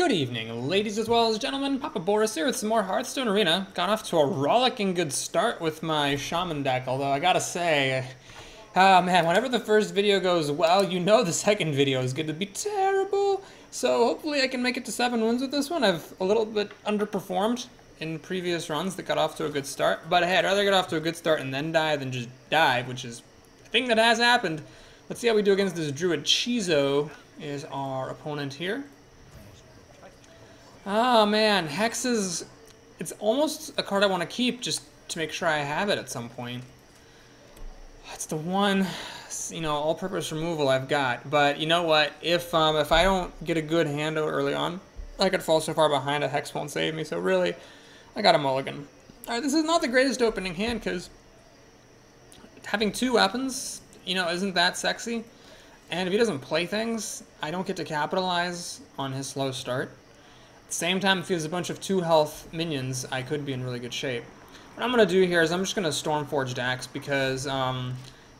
Good evening, ladies as well as gentlemen. Papa Boris here with some more Hearthstone Arena. Got off to a rollicking good start with my Shaman deck, although I gotta say, man, whenever the first video goes well, you know the second video is going to be terrible. So hopefully I can make it to 7 wins with this one. I've a little bit underperformed in previous runs that got off to a good start, but hey, I'd rather get off to a good start and then die than just dive, which is a thing that has happened. Let's see how we do against this Druid. Chizo is our opponent here. Oh man, Hex is... it's almost a card I want to keep just to make sure I have it at some point. That's the one, you know, all-purpose removal I've got. But you know what? If I don't get a good hand out early on, I could fall so far behind a Hex won't save me. So really, I got a mulligan. Alright, this is not the greatest opening hand because having 2 weapons, you know, isn't that sexy. And if he doesn't play things, I don't get to capitalize on his slow start. At the same time, if he has a bunch of 2 health minions, I could be in really good shape. What I'm going to do here is I'm just going to Stormforge Dax because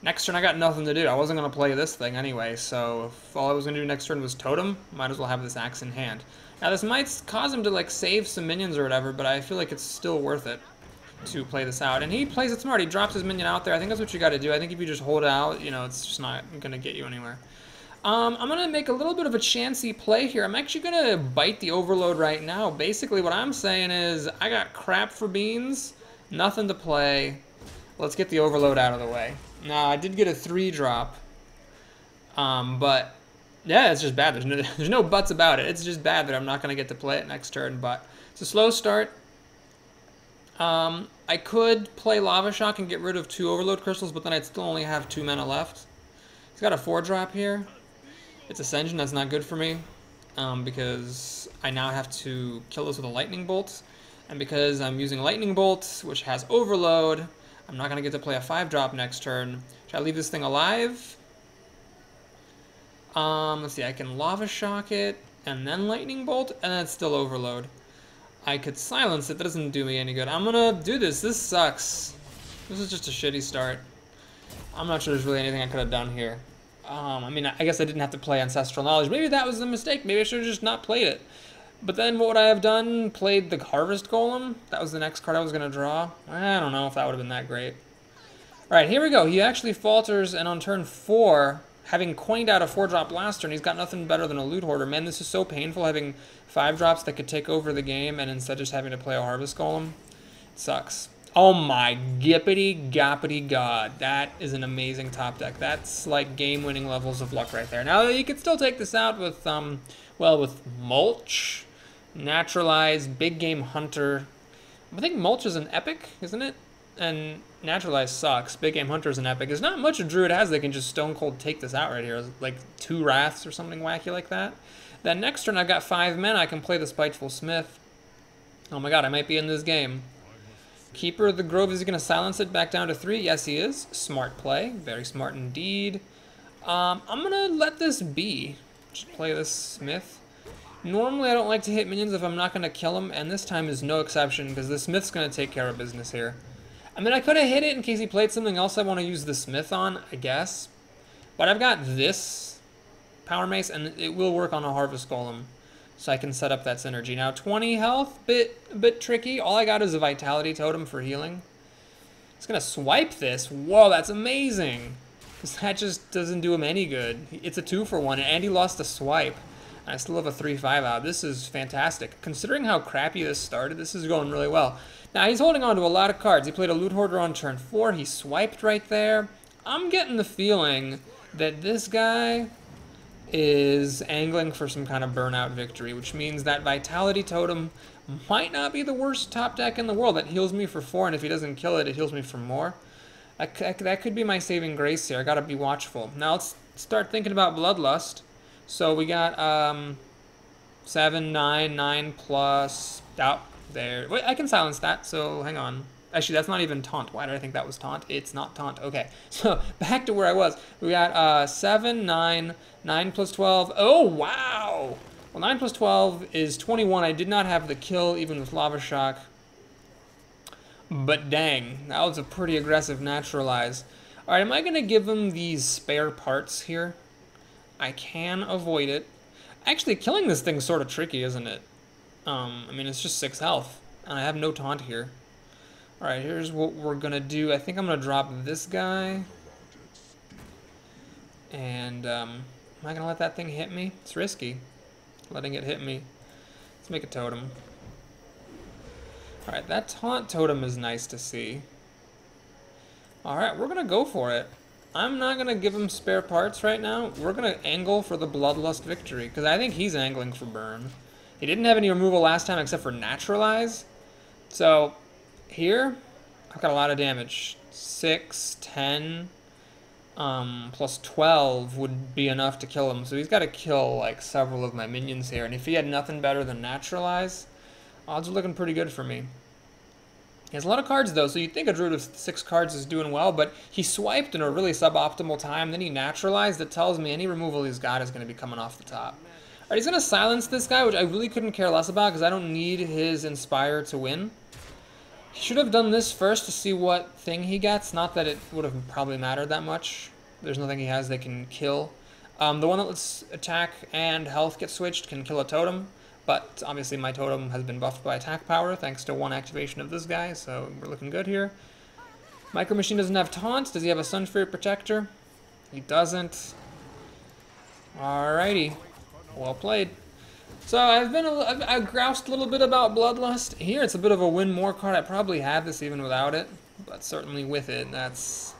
next turn I got nothing to do. I wasn't going to play this thing anyway, so if all I was going to do next turn was Totem, might as well have this axe in hand. Now this might cause him to like save some minions or whatever, but I feel like it's still worth it to play this out. And he plays it smart. He drops his minion out there. I think that's what you got to do. I think if you just hold out, you know, it's just not going to get you anywhere. I'm going to make a little bit of a chancy play here. I'm actually going to bite the Overload right now. Basically, what I'm saying is I got crap for beans, nothing to play. Let's get the Overload out of the way. Now, I did get a 3-drop, but yeah, it's just bad. There's no buts about it. It's just bad that I'm not going to get to play it next turn, but it's a slow start. I could play Lava Shock and get rid of 2 Overload Crystals, but then I'd still only have 2 mana left. He's got a 4-drop here. It's Ascension, that's not good for me, because I now have to kill this with a Lightning Bolt, and because I'm using Lightning Bolt, which has Overload, I'm not going to get to play a 5-drop next turn. Should I leave this thing alive? Let's see, I can Lava Shock it, and then Lightning Bolt, and then it's still Overload. I could silence it, that doesn't do me any good. I'm going to do this. This sucks. This is just a shitty start. I'm not sure there's really anything I could have done here. I mean, I guess I didn't have to play Ancestral Knowledge. Maybe that was the mistake. Maybe I should have just not played it. But then what would I have done? Played the Harvest Golem? That was the next card I was going to draw? I don't know if that would have been that great. Alright, here we go. He actually falters, and on turn 4, having coined out a 4-drop last turn, he's got nothing better than a Loot Hoarder. Man, this is so painful having 5-drops that could take over the game, and instead just having to play a Harvest Golem. It sucks. Oh my gippity goppity god. That is an amazing top deck. That's like game-winning levels of luck right there. Now, you could still take this out with, well, with Mulch, Naturalize, Big Game Hunter. I think Mulch is an epic, isn't it? And Naturalize sucks. Big Game Hunter is an epic. There's not much a Druid has that can just stone cold take this out right here. Like 2 Wraths or something wacky like that. Then next turn I've got 5 men. I can play the Spiteful Smith. Oh my god, I might be in this game. Keeper of the Grove, is he going to silence it back down to 3? Yes, he is. Smart play. Very smart indeed. I'm going to let this be. Just play this Smith. Normally, I don't like to hit minions if I'm not going to kill him, and this time is no exception, because the Smith's going to take care of business here. I mean, I could have hit it in case he played something else I want to use the Smith on, I guess. But I've got this Power Mace, and it will work on a Harvest Golem. So I can set up that synergy. Now 20 health, a bit tricky. All I got is a Vitality Totem for healing. It's gonna swipe this. Whoa, that's amazing. Because that just doesn't do him any good. It's a 2-for-1, and he lost a swipe. And I still have a 3-5 out. This is fantastic. Considering how crappy this started, this is going really well. Now he's holding on to a lot of cards. He played a Loot Hoarder on turn 4. He swiped right there. I'm getting the feeling that this guy is angling for some kind of burnout victory, which means that Vitality Totem might not be the worst top deck in the world. That heals me for 4, and if he doesn't kill it, it heals me for more. That could be my saving grace here. I gotta be watchful. Now let's start thinking about Bloodlust. So we got 7, 9, 9 plus... out there. Wait, I can silence that, so hang on. Actually, that's not even taunt. Why did I think that was taunt? It's not taunt. Okay, so back to where I was. We got 7, 9, 9 plus 12. Oh, wow! Well, 9 plus 12 is 21. I did not have the kill, even with Lava Shock. But dang, that was a pretty aggressive Naturalize. Alright, am I going to give him these spare parts here? I can avoid it. Actually, killing this thing's sort of tricky, isn't it? I mean, it's just 6 health, and I have no taunt here. Alright, here's what we're gonna do. I think I'm gonna drop this guy. And, am I gonna let that thing hit me? It's risky, letting it hit me. Let's make a totem. Alright, that taunt totem is nice to see. Alright, we're gonna go for it. I'm not gonna give him spare parts right now. We're gonna angle for the Bloodlust victory, because I think he's angling for burn. He didn't have any removal last time except for Naturalize. So, here, I've got a lot of damage. 6, 10, plus 12 would be enough to kill him. So he's got to kill, like, several of my minions here. And if he had nothing better than Naturalize, odds are looking pretty good for me. He has a lot of cards, though, so you'd think a Druid of 6 cards is doing well, but he swiped in a really suboptimal time, then he Naturalized. That tells me any removal he's got is going to be coming off the top. Alright, he's going to silence this guy, which I really couldn't care less about, because I don't need his Inspire to win. He should have done this first to see what thing he gets, not that it would have probably mattered that much. There's nothing he has that can kill. The one that lets attack and health get switched can kill a totem. But obviously my totem has been buffed by attack power thanks to one activation of this guy, so we're looking good here. Micro Machine doesn't have taunt. Does he have a Sun Fury Protector? He doesn't. Alrighty. Well played. So I've groused a little bit about Bloodlust. Here it's a bit of a win more card. I probably had this even without it, but certainly with it, that's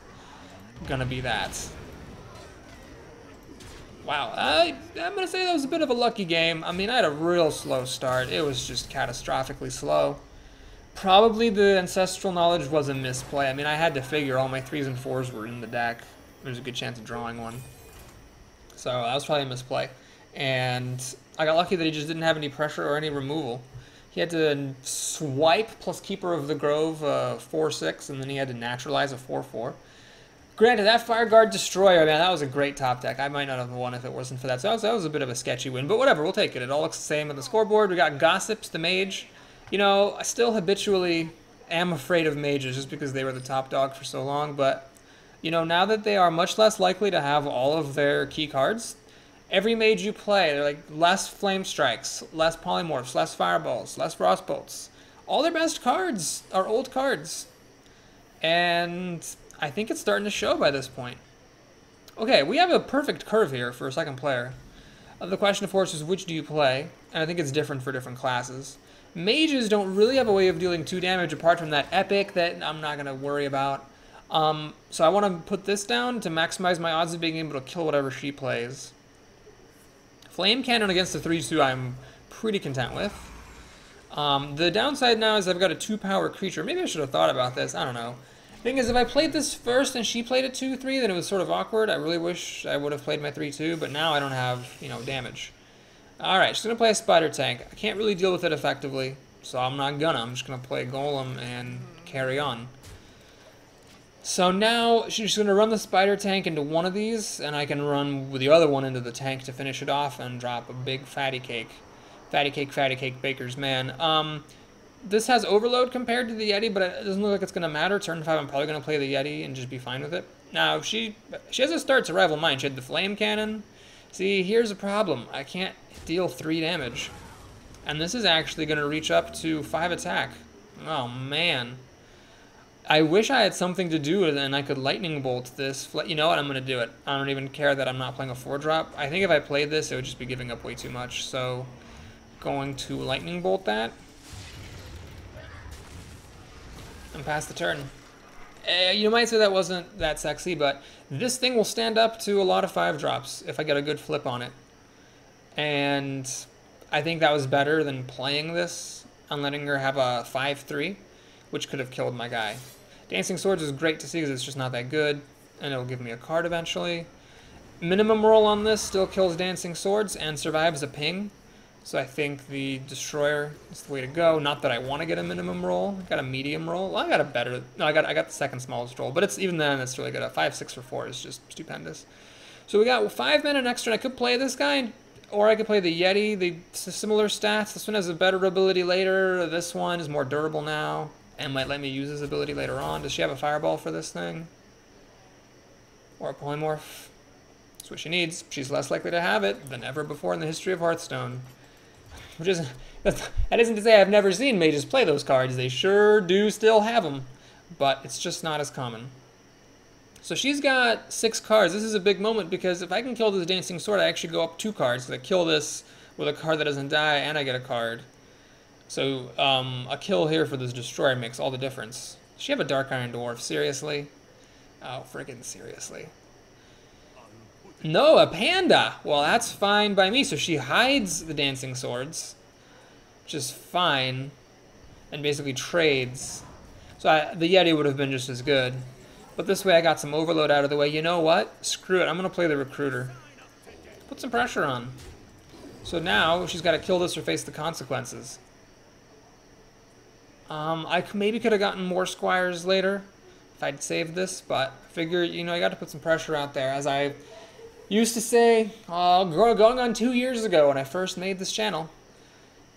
gonna be that. Wow, I'm going to say that was a bit of a lucky game. I mean, I had a real slow start. It was just catastrophically slow. Probably the Ancestral Knowledge was a misplay. I mean, I had to figure all my 3s and 4s were in the deck. There's a good chance of drawing one. So that was probably a misplay. And I got lucky that he just didn't have any pressure or any removal. He had to swipe plus Keeper of the Grove 4/6, and then he had to Naturalize a 4/4. Granted, that Fireguard Destroyer, man, that was a great top deck. I might not have won if it wasn't for that. So that was a bit of a sketchy win, but whatever, we'll take it. It all looks the same on the scoreboard. We got Gossips, the mage. You know, I still habitually am afraid of mages just because they were the top dog for so long, but, you know, now that they are much less likely to have all of their key cards, every mage you play, they're like less Flame Strikes, less Polymorphs, less Fireballs, less Frostbolts. All their best cards are old cards. And I think it's starting to show by this point. Okay, we have a perfect curve here for a second player. The question, of course, is which do you play? And I think it's different for different classes. Mages don't really have a way of dealing 2 damage apart from that epic that I'm not going to worry about. So I want to put this down to maximize my odds of being able to kill whatever she plays. Flame Cannon against the 3/2 I'm pretty content with. The downside now is I've got a 2-power creature. Maybe I should have thought about this. I don't know. Thing is, if I played this first and she played a 2/3, then it was sort of awkward. I really wish I would have played my 3/2, but now I don't have, you know, damage. Alright, she's going to play a Spider Tank. I can't really deal with it effectively, so I'm not gonna. I'm just going to play Golem and carry on. So now she's going to run the Spider Tank into one of these, and I can run with the other one into the tank to finish it off and drop a big fatty cake. Fatty cake, baker's man. This has Overload compared to the Yeti, but it doesn't look like it's going to matter. Turn 5, I'm probably going to play the Yeti and just be fine with it. Now, if she has a start to rival mine. She had the Flame Cannon. See, here's a problem. I can't deal 3 damage. And this is actually going to reach up to 5 attack. Oh, man. I wish I had something to do with it and I could Lightning Bolt this. You know what? I'm going to do it. I don't even care that I'm not playing a 4-drop. I think if I played this, it would just be giving up way too much. So, going to Lightning Bolt that. And pass the turn. You might say that wasn't that sexy, but this thing will stand up to a lot of 5-drops if I get a good flip on it. And I think that was better than playing this and letting her have a 5/3, which could have killed my guy. Dancing Swords is great to see because it's just not that good, and it'll give me a card eventually. Minimum roll on this still kills Dancing Swords and survives a ping. So I think the Destroyer is the way to go. Not that I want to get a minimum roll. I got a medium roll. Well, I got a better... No, I got the second smallest roll. But it's even then, it's really good. A 5, 6, or 4 is just stupendous. So we got 5 mana next turn. I could play this guy, or I could play the Yeti. The similar stats. This one has a better ability later. This one is more durable now and might let me use his ability later on. Does she have a Fireball for this thing? Or a Polymorph? That's what she needs. She's less likely to have it than ever before in the history of Hearthstone. Which isn't, that isn't to say I've never seen mages play those cards. They sure do still have them. But it's just not as common. So she's got 6 cards. This is a big moment because if I can kill this Dancing Sword, I actually go up 2 cards. Because I kill this with a card that doesn't die and I get a card. So a kill here for this Destroyer makes all the difference. Does she have a Dark Iron Dwarf? Seriously? Oh, friggin' seriously. No, a Panda! Well, that's fine by me. So she hides the Dancing Swords, which is fine, and basically trades. So the Yeti would have been just as good. But this way I got some overload out of the way. You know what? Screw it. I'm going to play the Recruiter. Put some pressure on. So now she's got to kill this or face the consequences. I maybe could have gotten more Squires later if I'd saved this, but I figured, you know, I got to put some pressure out there. As I used to say, going on 2 years ago when I first made this channel,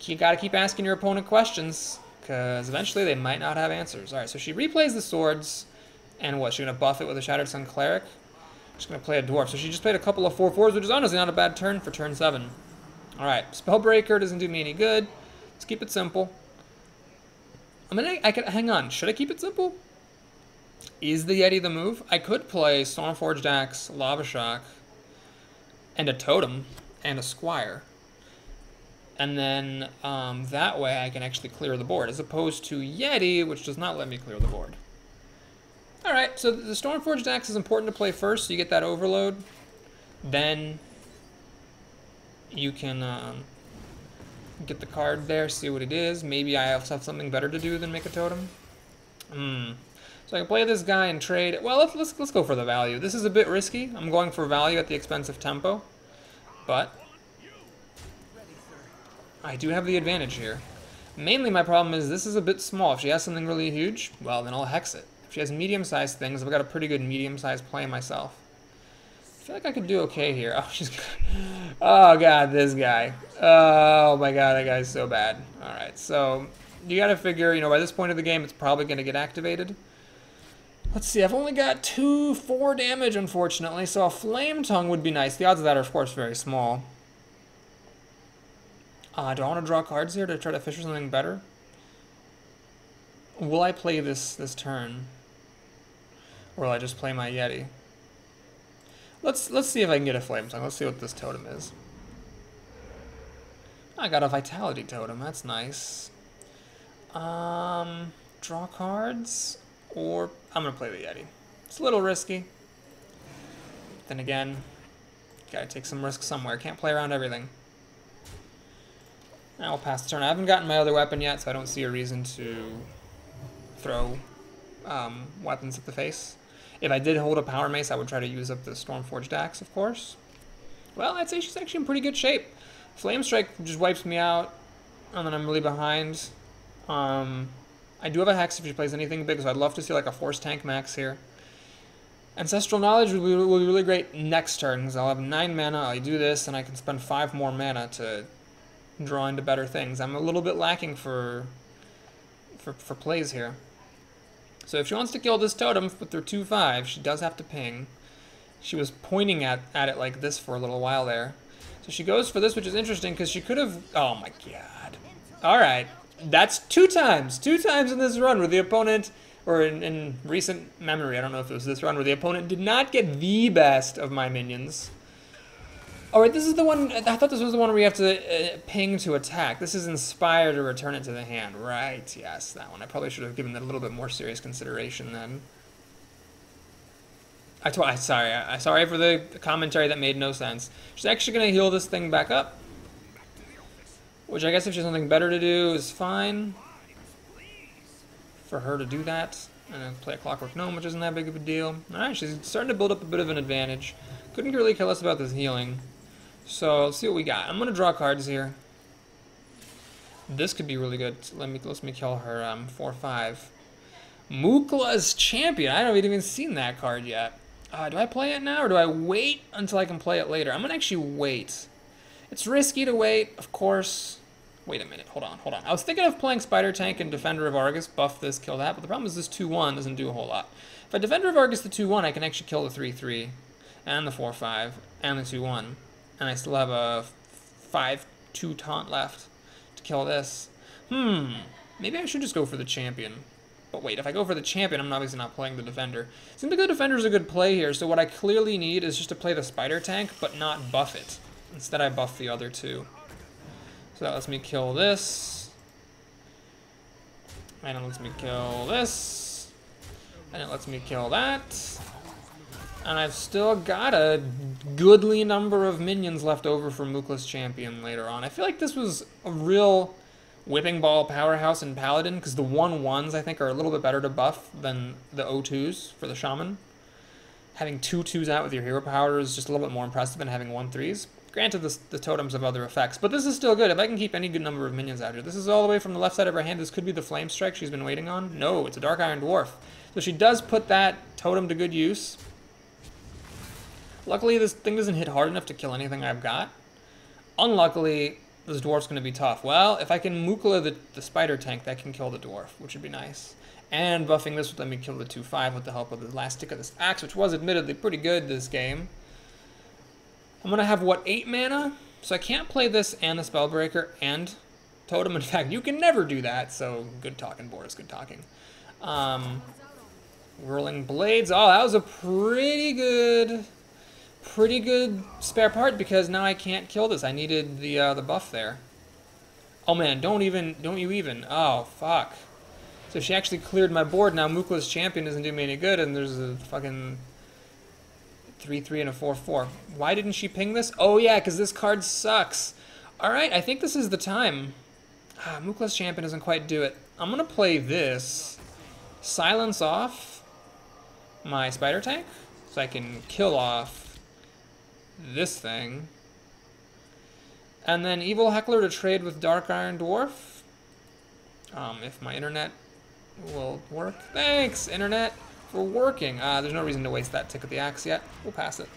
you got to keep asking your opponent questions, because eventually they might not have answers. Alright, so she replays the swords, and what, she's going to buff it with a Shattered Sun Cleric? She's going to play a Dwarf. So she just played a couple of 4/4s, which is honestly not a bad turn for turn 7. Alright, Spellbreaker doesn't do me any good. Let's keep it simple. I mean, I could, hang on, should I keep it simple? Is the Yeti the move? I could play Stormforged Axe, Lava Shock, and a Totem, and a Squire. And then that way I can actually clear the board, as opposed to Yeti, which does not let me clear the board. Alright, so the Stormforged Axe is important to play first, so you get that overload. Then you can get the card there, see what it is. Maybe I also have something better to do than make a totem. So I can play this guy and trade. Well, let's go for the value. This is a bit risky. I'm going for value at the expense of tempo, but I do have the advantage here. Mainly my problem is this is a bit small. If she has something really huge, well, then I'll hex it. If she has medium-sized things, I've got a pretty good medium-sized play myself. I feel like I could do okay here. Oh, she's... Oh, God, this guy. Oh, my God, that guy's so bad. All right, so you got to figure, you know, by this point of the game, it's probably going to get activated. Let's see, I've only got 4 damage, unfortunately, so a Flame Tongue would be nice. The odds of that are, of course, very small. Do I want to draw cards here to try to fish for something better? Will I play this turn? Or will I just play my Yeti? Let's see if I can get a Flame Tongue. Let's see what this totem is. I got a Vitality Totem. That's nice. Draw cards? Or I'm going to play the Yeti. It's a little risky. Then again, gotta take some risk somewhere. Can't play around everything. I'll pass the turn. I haven't gotten my other weapon yet, so I don't see a reason to throw weapons at the face. If I did hold a Power Mace, I would try to use up the Stormforged Axe, of course. Well, I'd say she's actually in pretty good shape. Flame Strike just wipes me out, and then I'm really behind. I do have a Hex if she plays anything big, so I'd love to see like a Force Tank Max here. Ancestral Knowledge will be really great next turn, because I'll have 9 mana, I'll do this, and I can spend 5 more mana to draw into better things. I'm a little bit lacking for plays here. So if she wants to kill this totem with her 2/5, she does have to ping. She was pointing at it like this for a little while there. So she goes for this, which is interesting, because she could have... Oh my god. Alright. That's 2 times. 2 times in this run where the opponent... Or in recent memory, I don't know if it was this run, where the opponent did not get the best of my minions. Alright, this is the one... I thought this was the one where you have to ping to attack. This is Inspire to return it to the hand. Right, yes, that one. I probably should have given that a little bit more serious consideration then. Sorry for the commentary that made no sense. She's actually going to heal this thing back up. Which I guess if she has something better to do is fine. For her to do that. And then play a Clockwork Gnome, which isn't that big of a deal. Alright, she's starting to build up a bit of an advantage. Couldn't really care less about this healing. So, let's see what we got. I'm going to draw cards here. This could be really good. Let me kill her 4/5. Mookla's Champion. I haven't even seen that card yet. Do I play it now, or do I wait until I can play it later? I'm going to actually wait. It's risky to wait, of course. Wait a minute. Hold on. I was thinking of playing Spider Tank and Defender of Argus. Buff this, kill that. But the problem is this 2/1 doesn't do a whole lot. If I Defender of Argus the 2/1, I can actually kill the 3/3. and the 4/5, and the 2/1. And I still have a 5/2 taunt left to kill this. Maybe I should just go for the champion. But wait, if I go for the champion, I'm obviously not playing the defender. Seems like the defender's a good play here, so what I clearly need is just to play the spider tank, but not buff it. Instead, I buff the other two. So that lets me kill this. And it lets me kill this. And it lets me kill that. And I've still got a goodly number of minions left over for Mookla's champion later on. I feel like this was a real whipping ball powerhouse in Paladin, because the 1/1s I think are a little bit better to buff than the 0/2s for the Shaman. Having 2/2s out with your hero power is just a little bit more impressive than having 1/3s. Granted, the totems have other effects, but this is still good. If I can keep any good number of minions out here. This is all the way from the left side of her hand. This could be the Flame Strike she's been waiting on. No, it's a Dark Iron Dwarf. So she does put that totem to good use. Luckily, this thing doesn't hit hard enough to kill anything I've got. Unluckily, this dwarf's going to be tough. Well, if I can Mookla the spider tank, that can kill the dwarf, which would be nice. And buffing this would let me kill the 2/5 with the help of the last tick of this axe, which was admittedly pretty good this game. I'm going to have, what, 8 mana? So I can't play this and the Spellbreaker and Totem. In fact, you can never do that, so good talking, Boris, good talking. Whirling Blades. Oh, that was a pretty good spare part, because now I can't kill this. I needed the buff there. Oh man, don't you even. Oh, fuck. So she actually cleared my board. Now Mookla's champion doesn't do me any good, and there's a fucking 3/3 and a 4/4. Why didn't she ping this? Oh yeah, because this card sucks. Alright, I think this is the time. Mookla's champion doesn't quite do it. I'm gonna play this. Silence off my spider tank, so I can kill off this thing. And then Evil Heckler to trade with Dark Iron Dwarf. If my internet will work. Thanks, internet, for working. There's no reason to waste that tick of the axe yet. We'll pass it.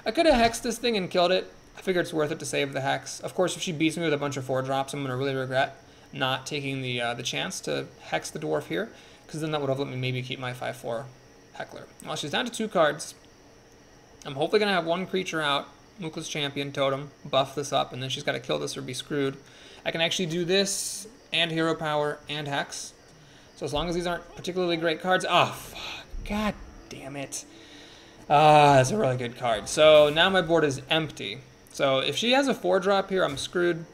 I could have hexed this thing and killed it. I figure it's worth it to save the hex. Of course, if she beats me with a bunch of 4-drops, I'm going to really regret not taking the chance to hex the dwarf here, because then that would have let me maybe keep my 5/4 Heckler. Well, she's down to 2 cards. I'm hopefully going to have 1 creature out. Mookla's champion, totem, buff this up, and then she's got to kill this or be screwed. I can actually do this and hero power and hex. So as long as these aren't particularly great cards. Oh, fuck. God damn it. That's a really good card. So now my board is empty. So if she has a 4-drop here, I'm screwed.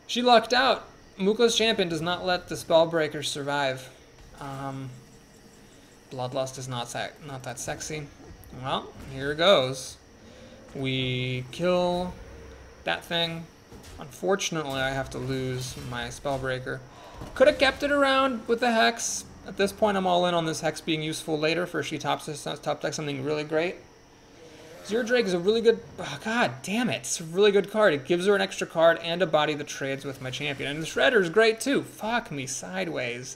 She lucked out. Mookla's champion does not let the Spellbreaker survive. Bloodlust is not that sexy. Well, here goes. We kill that thing. Unfortunately, I have to lose my Spellbreaker. Could have kept it around with the Hex. At this point, I'm all in on this Hex being useful later for if she top deck something really great. Zero Drake is a really good... Oh, God damn it. It's a really good card. It gives her an extra card and a body that trades with my champion. And the Shredder is great, too. Fuck me sideways.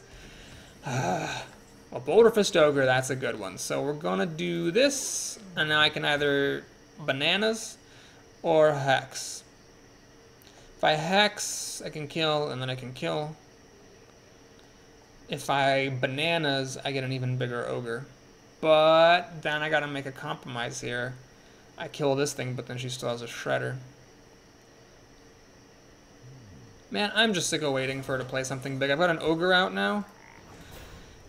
Well, Boulder Fist Ogre, that's a good one. So we're going to do this. And now I can either bananas or Hex. If I Hex, I can kill, and then I can kill. If I bananas, I get an even bigger ogre. But then I gotta make a compromise here. I kill this thing, but then she still has a shredder. Man, I'm just sick of waiting for her to play something big. I've got an ogre out now.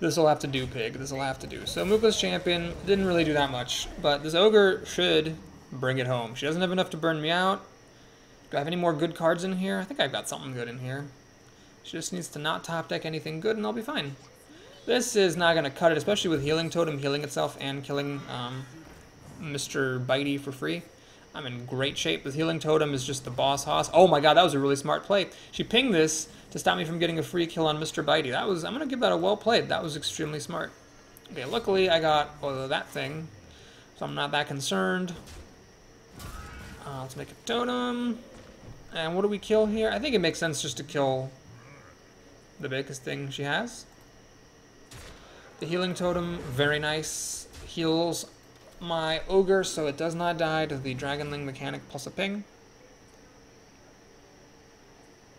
This'll have to do, pig. This'll have to do. So Mookla's champion didn't really do that much, but this ogre should bring it home. She doesn't have enough to burn me out. Do I have any more good cards in here? I think I've got something good in here. She just needs to not top deck anything good, and I'll be fine. This is not going to cut it, especially with Healing Totem healing itself and killing Mr. Bitey for free. I'm in great shape. The Healing Totem is just the boss hoss. Oh my god, that was a really smart play. She pinged this to stop me from getting a free kill on Mr. Bitey. I'm going to give that a well played. That was extremely smart. Okay, luckily I got that thing, so I'm not that concerned. Let's make a totem. And what do we kill here? I think it makes sense just to kill the biggest thing she has. The Healing Totem, very nice. Heals my ogre so it does not die to the Dragonling mechanic plus a ping.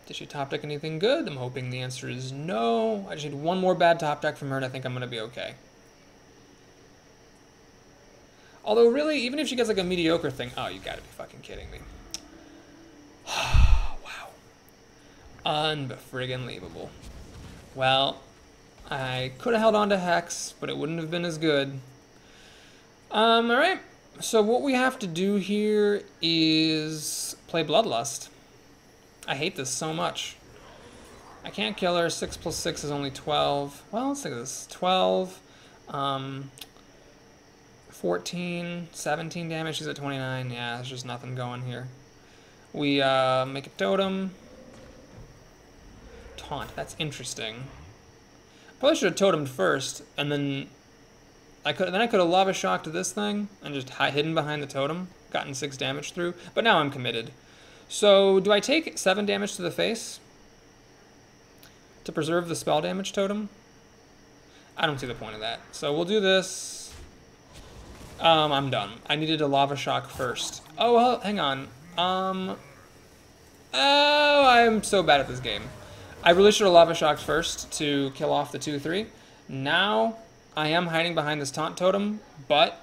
Did she top deck anything good? I'm hoping the answer is no. I just need 1 more bad top deck from her and I think I'm going to be okay. Although really, even if she gets like a mediocre thing, oh, you gotta be fucking kidding me. Wow. Unfriggin-leavable. Well, I could have held on to Hex, but it wouldn't have been as good. Alright. So what we have to do here is play Bloodlust. I hate this so much. I can't kill her. 6 plus 6 is only 12. Well, let's think of this. 12, 14, 17 damage. She's at 29. Yeah, there's just nothing going here. We make a totem. Taunt. That's interesting. Probably should have totemed first, and then I could have lava shocked this thing and just hidden behind the totem, gotten 6 damage through. But now I'm committed. So do I take 7 damage to the face to preserve the spell damage totem? I don't see the point of that. So we'll do this. I'm done. I needed a lava shock first. Oh well, hang on. Oh, I'm so bad at this game. I really should have lava shocked first to kill off the 2-3. Now I am hiding behind this taunt totem, but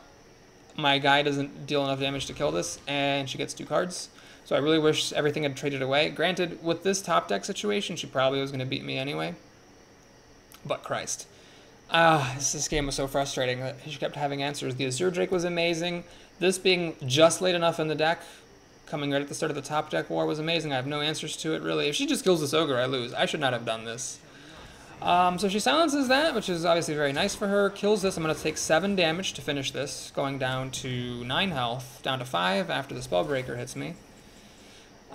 my guy doesn't deal enough damage to kill this, and she gets 2 cards. So I really wish everything had traded away. Granted, with this top deck situation, she probably was going to beat me anyway. But Christ. This game was so frustrating. She kept having answers. The Azure Drake was amazing. This being just late enough in the deck, coming right at the start of the top deck war, was amazing. I have no answers to it, really. If she just kills this ogre, I lose. I should not have done this. So she silences that, which is obviously very nice for her. Kills this. I'm going to take 7 damage to finish this, going down to 9 health, down to 5 after the Spellbreaker hits me.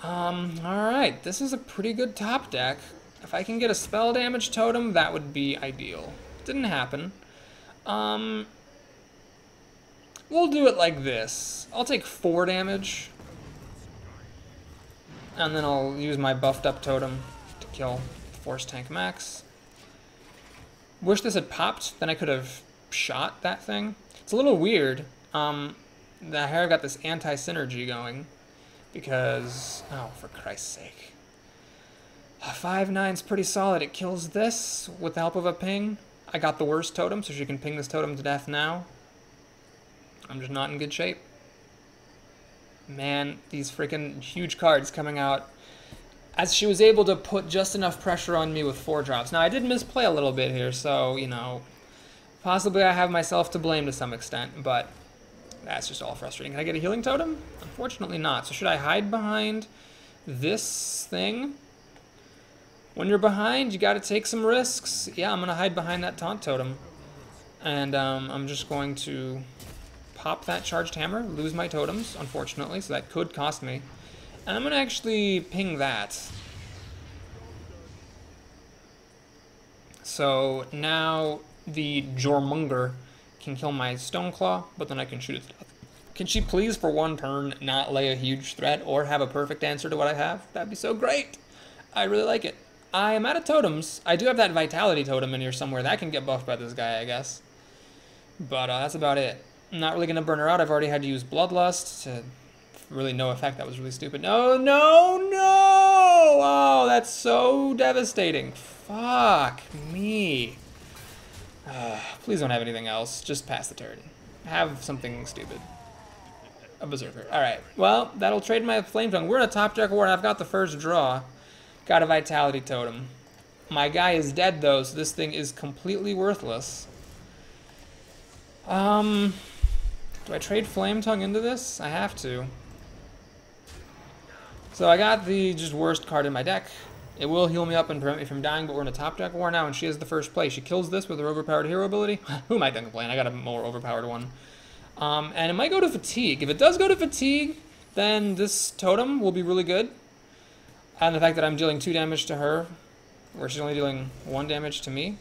Alright, this is a pretty good top deck. If I can get a spell damage totem, that would be ideal. Didn't happen. We'll do it like this. I'll take 4 damage. And then I'll use my buffed up totem to kill Force Tank Max. Wish this had popped, then I could have shot that thing. It's a little weird. That I've got this anti-synergy going. Because, oh, for Christ's sake. 5/9's pretty solid. It kills this with the help of a ping. I got the worst totem, so she can ping this totem to death now. I'm just not in good shape. Man, these freaking huge cards coming out. As she was able to put just enough pressure on me with 4 drops. Now, I did misplay a little bit here, so, you know, possibly I have myself to blame to some extent, but that's just all frustrating. Can I get a healing totem? Unfortunately not. So should I hide behind this thing? When you're behind, you gotta take some risks. Yeah, I'm gonna hide behind that taunt totem. And I'm just going to pop that charged hammer, lose my totems, unfortunately, so that could cost me. And I'm gonna actually ping that. So now the Jormunger can kill my Stoneclaw, but then I can shoot it to death. Can she please, for one turn, not lay a huge threat or have a perfect answer to what I have? That'd be so great. I really like it. I am out of totems. I do have that Vitality totem in here somewhere. That can get buffed by this guy, I guess. But that's about it. I'm not really going to burn her out. I've already had to use Bloodlust to really no effect. That was really stupid. No, no, no! Oh, that's so devastating. Fuck me. Please don't have anything else. Just pass the turn. Have something stupid. A Berserker. Alright. Well, that'll trade my Flame Tongue. We're in a top deck war and I've got the first draw. Got a Vitality Totem. My guy is dead though, so this thing is completely worthless. Do I trade Flame Tongue into this? I have to. So I got the just worst card in my deck. It will heal me up and prevent me from dying, but we're in a top deck war now, and she has the first play. She kills this with her overpowered hero ability. Who am I thinking playing? I got a more overpowered one. And it might go to Fatigue. If it does go to Fatigue, then this totem will be really good. And the fact that I'm dealing 2 damage to her, where she's only dealing 1 damage to me.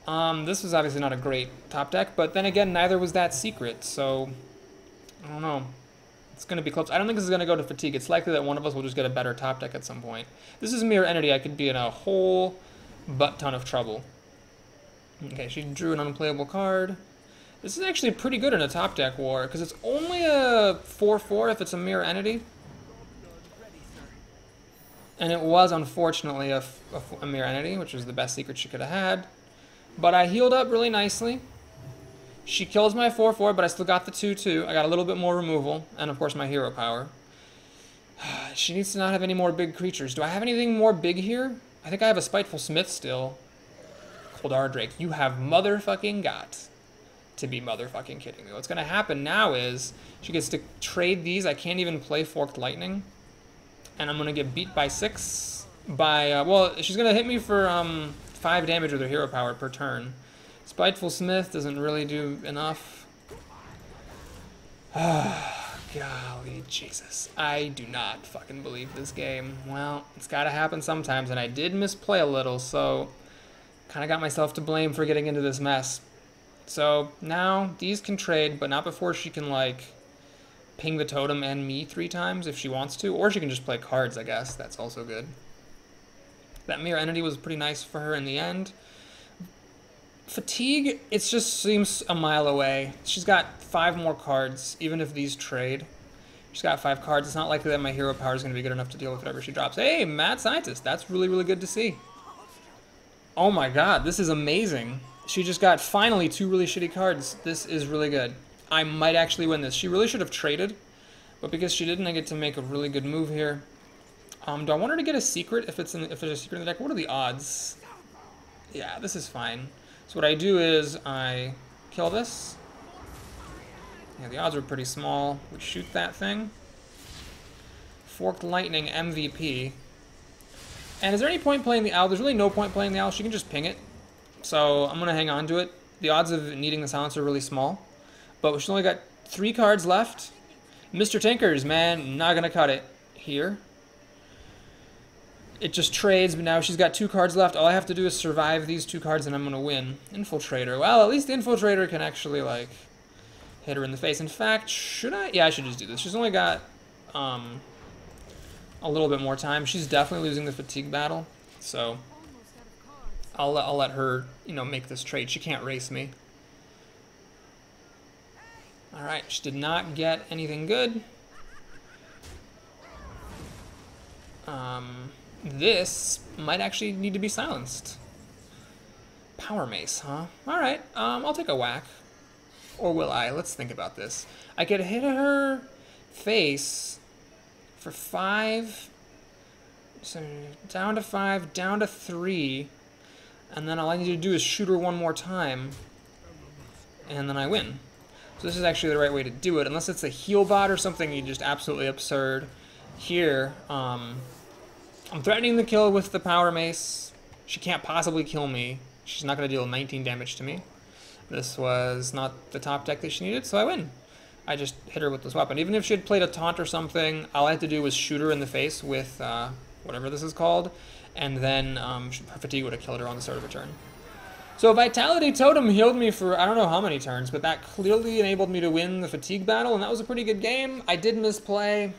This was obviously not a great top deck, but then again, neither was that secret, so I don't know. It's going to be close. I don't think this is going to go to Fatigue. It's likely that one of us will just get a better top deck at some point. This is Mirror Entity. I could be in a whole butt ton of trouble. Okay, she drew an unplayable card. This is actually pretty good in a top deck war, because it's only a 4/4 if it's a Mirror Entity. And it was, unfortunately, a Mirror Entity, which was the best secret she could have had. But I healed up really nicely. She kills my 4/4, but I still got the 2/2. I got a little bit more removal, and of course my hero power. She needs to not have any more big creatures. Do I have anything more big here? I think I have a Spiteful Smith still. Coldar Drake, you have motherfucking got to be motherfucking kidding me. What's going to happen now is she gets to trade these. I can't even play Forked Lightning. And I'm going to get beat by 6 by, well, she's going to hit me for 5 damage with her hero power per turn. Spiteful Smith doesn't really do enough. Golly Jesus. I do not fucking believe this game. Well, it's got to happen sometimes, and I did misplay a little, so kind of got myself to blame for getting into this mess. So now these can trade, but not before she can, like, ping the totem and me 3 times if she wants to, or she can just play cards, I guess. That's also good. That Mirror Entity was pretty nice for her in the end. Fatigue, it just seems a mile away. She's got 5 more cards, even if these trade. She's got 5 cards. It's not likely that my hero power is going to be good enough to deal with whatever she drops. Hey, Mad Scientist. That's really, really good to see. Oh my god, this is amazing. She just got finally 2 really shitty cards. This is really good. I might actually win this. She really should have traded, but because she didn't, I get to make a really good move here. Do I want her to get a secret if there's a secret in the deck? What are the odds? Yeah, this is fine. So what I do is I kill this. Yeah, the odds are pretty small. We shoot that thing. Forked Lightning MVP. And is there any point playing the owl? There's really no point playing the owl. She can just ping it. So I'm going to hang on to it. The odds of needing the silence are really small. But she's only got 3 cards left. Mr. Tinkers, man, not going to cut it here. It just trades, but now she's got 2 cards left. All I have to do is survive these 2 cards and I'm going to win. Infiltrator. Well, at least the Infiltrator can actually, like, hit her in the face. In fact, should I? Yeah, I should just do this. She's only got a little bit more time. She's definitely losing the fatigue battle. So I'll let her, you know, make this trade. She can't race me. All right, she did not get anything good. This might actually need to be silenced. Power Mace, huh? All right, I'll take a whack. Or will I? Let's think about this. I could hit her face for 5. So down to 5, down to 3. And then all I need to do is shoot her one more time. And then I win. So this is actually the right way to do it. Unless it's a heal bot or something just absolutely absurd. Here, I'm threatening the kill with the Power Mace. She can't possibly kill me. She's not going to deal 19 damage to me. This was not the top deck that she needed, so I win. I just hit her with this weapon. Even if she had played a taunt or something, all I had to do was shoot her in the face with whatever this is called, and then her fatigue would have killed her on the start of her turn. So Vitality Totem healed me for I don't know how many turns, but that clearly enabled me to win the fatigue battle, and that was a pretty good game. I did misplay,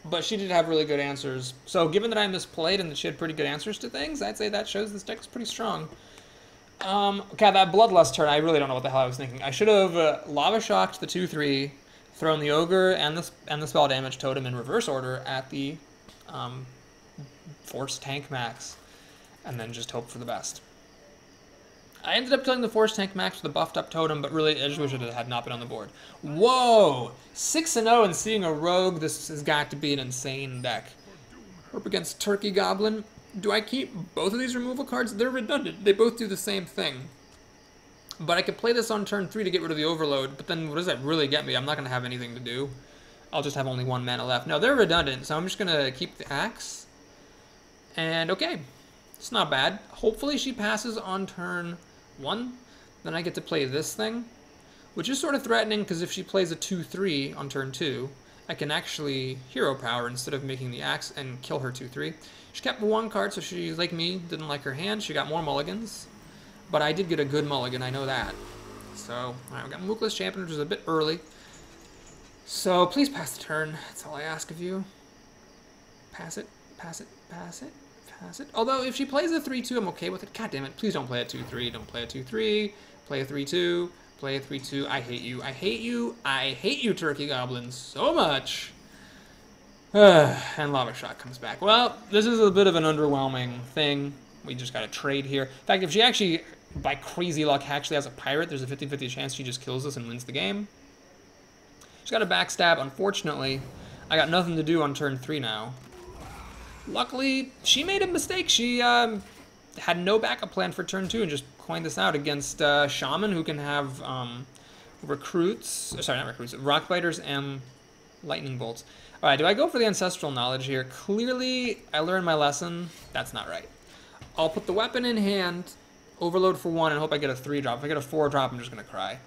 but she did have really good answers. So given that I misplayed and that she had pretty good answers to things, I'd say that shows this deck is pretty strong. Okay, that Bloodlust turn, I really don't know what the hell I was thinking. I should have Lava Shocked the 2/3, thrown the Ogre and the Spell Damage Totem in reverse order at the Force Tank Max, and then just hope for the best. I ended up killing the Force Tank Max with a buffed up Totem, but really I just wish it had not been on the board. Whoa! 6-0 and seeing a Rogue, this has got to be an insane deck. Up against Turkey Goblin. Do I keep both of these removal cards? They're redundant. They both do the same thing. But I could play this on turn 3 to get rid of the Overload, but then what does that really get me? I'm not going to have anything to do. I'll just have only 1 mana left. No, they're redundant, so I'm just going to keep the Axe. And okay, it's not bad. Hopefully she passes on turn 1. Then I get to play this thing, which is sort of threatening because if she plays a 2/3 on turn 2, I can actually hero power instead of making the Axe and kill her 2/3. She kept 1 card, so she, like me, didn't like her hand. She got more mulligans. But I did get a good mulligan, I know that. So, alright, we got Mookless Champion, which is a bit early. So, please pass the turn. That's all I ask of you. Pass it, pass it, pass it, pass it. Although, if she plays a 3/2, I'm okay with it. God damn it, please don't play a 2/3. Don't play a 2/3. Play a 3/2. Play a 3/2. I hate you. I hate you. I hate you, Turkey Goblins, so much. And Lava Shock comes back. Well, this is a bit of an underwhelming thing. We just got to trade here. In fact, if she actually by crazy luck actually has a pirate, there's a 50-50 chance she just kills us and wins the game. She's got a backstab. Unfortunately, I got nothing to do on turn 3 now. Luckily, she made a mistake. She had no backup plan for turn 2 and just coined this out against Shaman, who can have recruits. Sorry, not recruits. Rock biters and lightning bolts. All right, do I go for the ancestral knowledge here? Clearly, I learned my lesson. That's not right. I'll put the weapon in hand, overload for 1, and hope I get a 3-drop. If I get a 4-drop, I'm just gonna cry.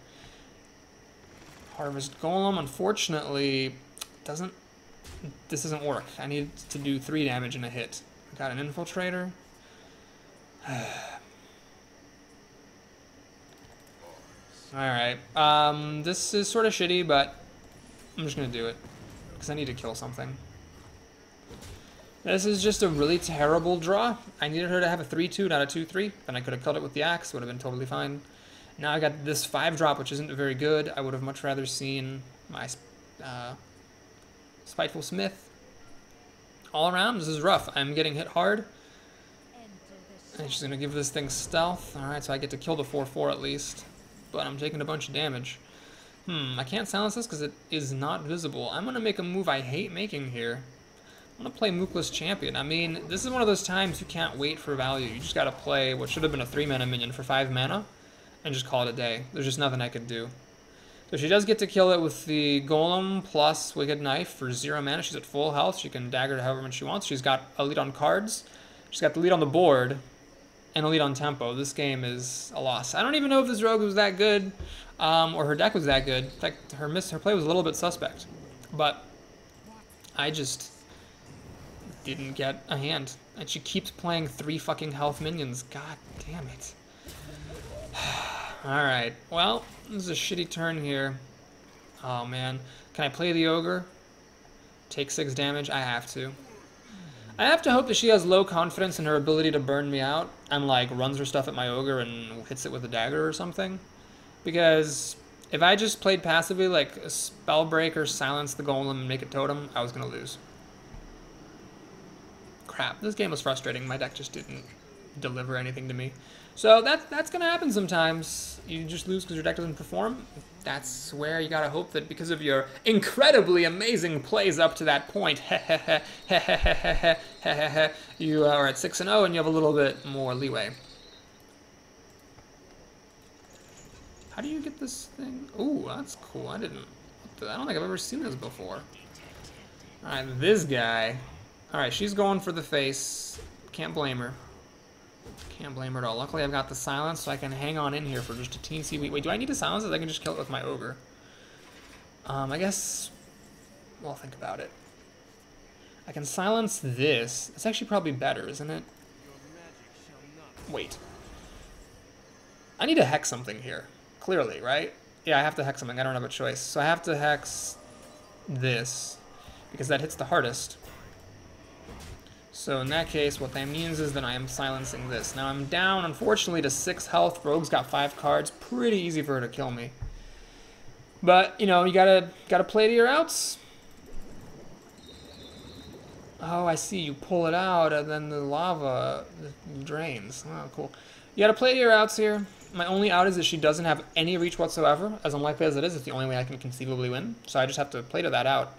Harvest Golem, unfortunately, this doesn't work. I need to do 3 damage in a hit. I got an infiltrator. Alright, this is sort of shitty, but I'm just gonna do it, because I need to kill something. This is just a really terrible draw. I needed her to have a 3-2, not a 2-3. Then I could have killed it with the axe, would have been totally fine. Now I got this 5-drop, which isn't very good. I would have much rather seen my Spiteful Smith. All around, this is rough. I'm getting hit hard. And she's going to give this thing stealth. Alright, so I get to kill the 4-4 at least. But I'm taking a bunch of damage. I can't silence this because it is not visible. I'm going to make a move I hate making here. I'm going to play Mookless Champion. I mean, this is one of those times you can't wait for value. You just got to play what should have been a 3-mana minion for 5 mana. And just call it a day. There's just nothing I could do. So she does get to kill it with the Golem plus Wicked Knife for 0 mana. She's at full health. She can dagger to however much she wants. She's got a lead on cards. She's got the lead on the board. And a lead on tempo. This game is a loss. I don't even know if this rogue was that good. Or her deck was that good. In fact, her play was a little bit suspect. But I just didn't get a hand. And she keeps playing 3 fucking health minions. God damn it. Alright, well, this is a shitty turn here. Oh man. Can I play the ogre? Take 6 damage? I have to. I have to hope that she has low confidence in her ability to burn me out and like runs her stuff at my ogre and hits it with a dagger or something. Because if I just played passively like a Spellbreaker, silence the golem, and make it totem, I was gonna lose. Crap, this game was frustrating. My deck just didn't deliver anything to me. So that's gonna happen sometimes. You just lose because your deck doesn't perform. That's where you gotta hope that because of your incredibly amazing plays up to that point, you are at 6-0 and you have a little bit more leeway. How do you get this thing? Ooh, that's cool. I don't think I've ever seen this before. Alright, this guy. Alright, she's going for the face. Can't blame her. Can't blame her at all. Luckily, I've got the silence, so I can hang on in here for just a teensy wee. Wait, do I need to silence it? I can just kill it with my ogre. I guess... Well, think about it. I can silence this. It's actually probably better, isn't it? Wait. I need to hex something here. Clearly, right? Yeah, I have to hex something. I don't have a choice. So I have to hex this, because that hits the hardest. So in that case, what that means is that I am silencing this. Now I'm down, unfortunately, to 6 health. Rogue's got 5 cards. Pretty easy for her to kill me. But, you know, you gotta play to your outs. Oh, I see. You pull it out, and then the lava drains. Oh, cool. You gotta play to your outs here. My only out is that she doesn't have any reach whatsoever. As unlikely as it is, it's the only way I can conceivably win. So I just have to play to that out.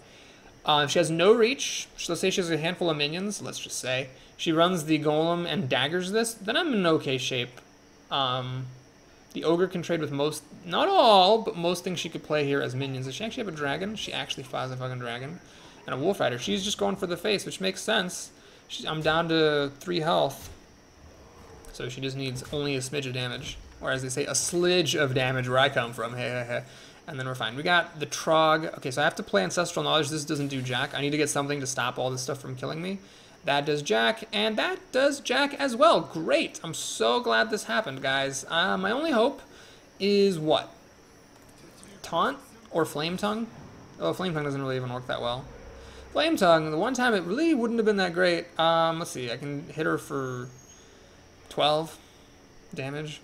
If she has no reach, let's say she has a handful of minions, let's just say, she runs the golem and daggers this, then I'm in okay shape. The ogre can trade with most, not all, but most things she could play here as minions. Does she actually have a dragon? She actually flies a fucking dragon. And a wolf rider. She's just going for the face, which makes sense. I'm down to 3 health. So she just needs only a smidge of damage. Or as they say, a slidge of damage where I come from. And then we're fine. We got the Trog. Okay, so I have to play Ancestral Knowledge. This doesn't do jack. I need to get something to stop all this stuff from killing me. That does jack, and that does jack as well. Great. I'm so glad this happened, guys. My only hope is what? Taunt or Flame Tongue? Oh, Flame Tongue doesn't really even work that well. Flame Tongue, the one time it really wouldn't have been that great. Let's see. I can hit her for 12 damage.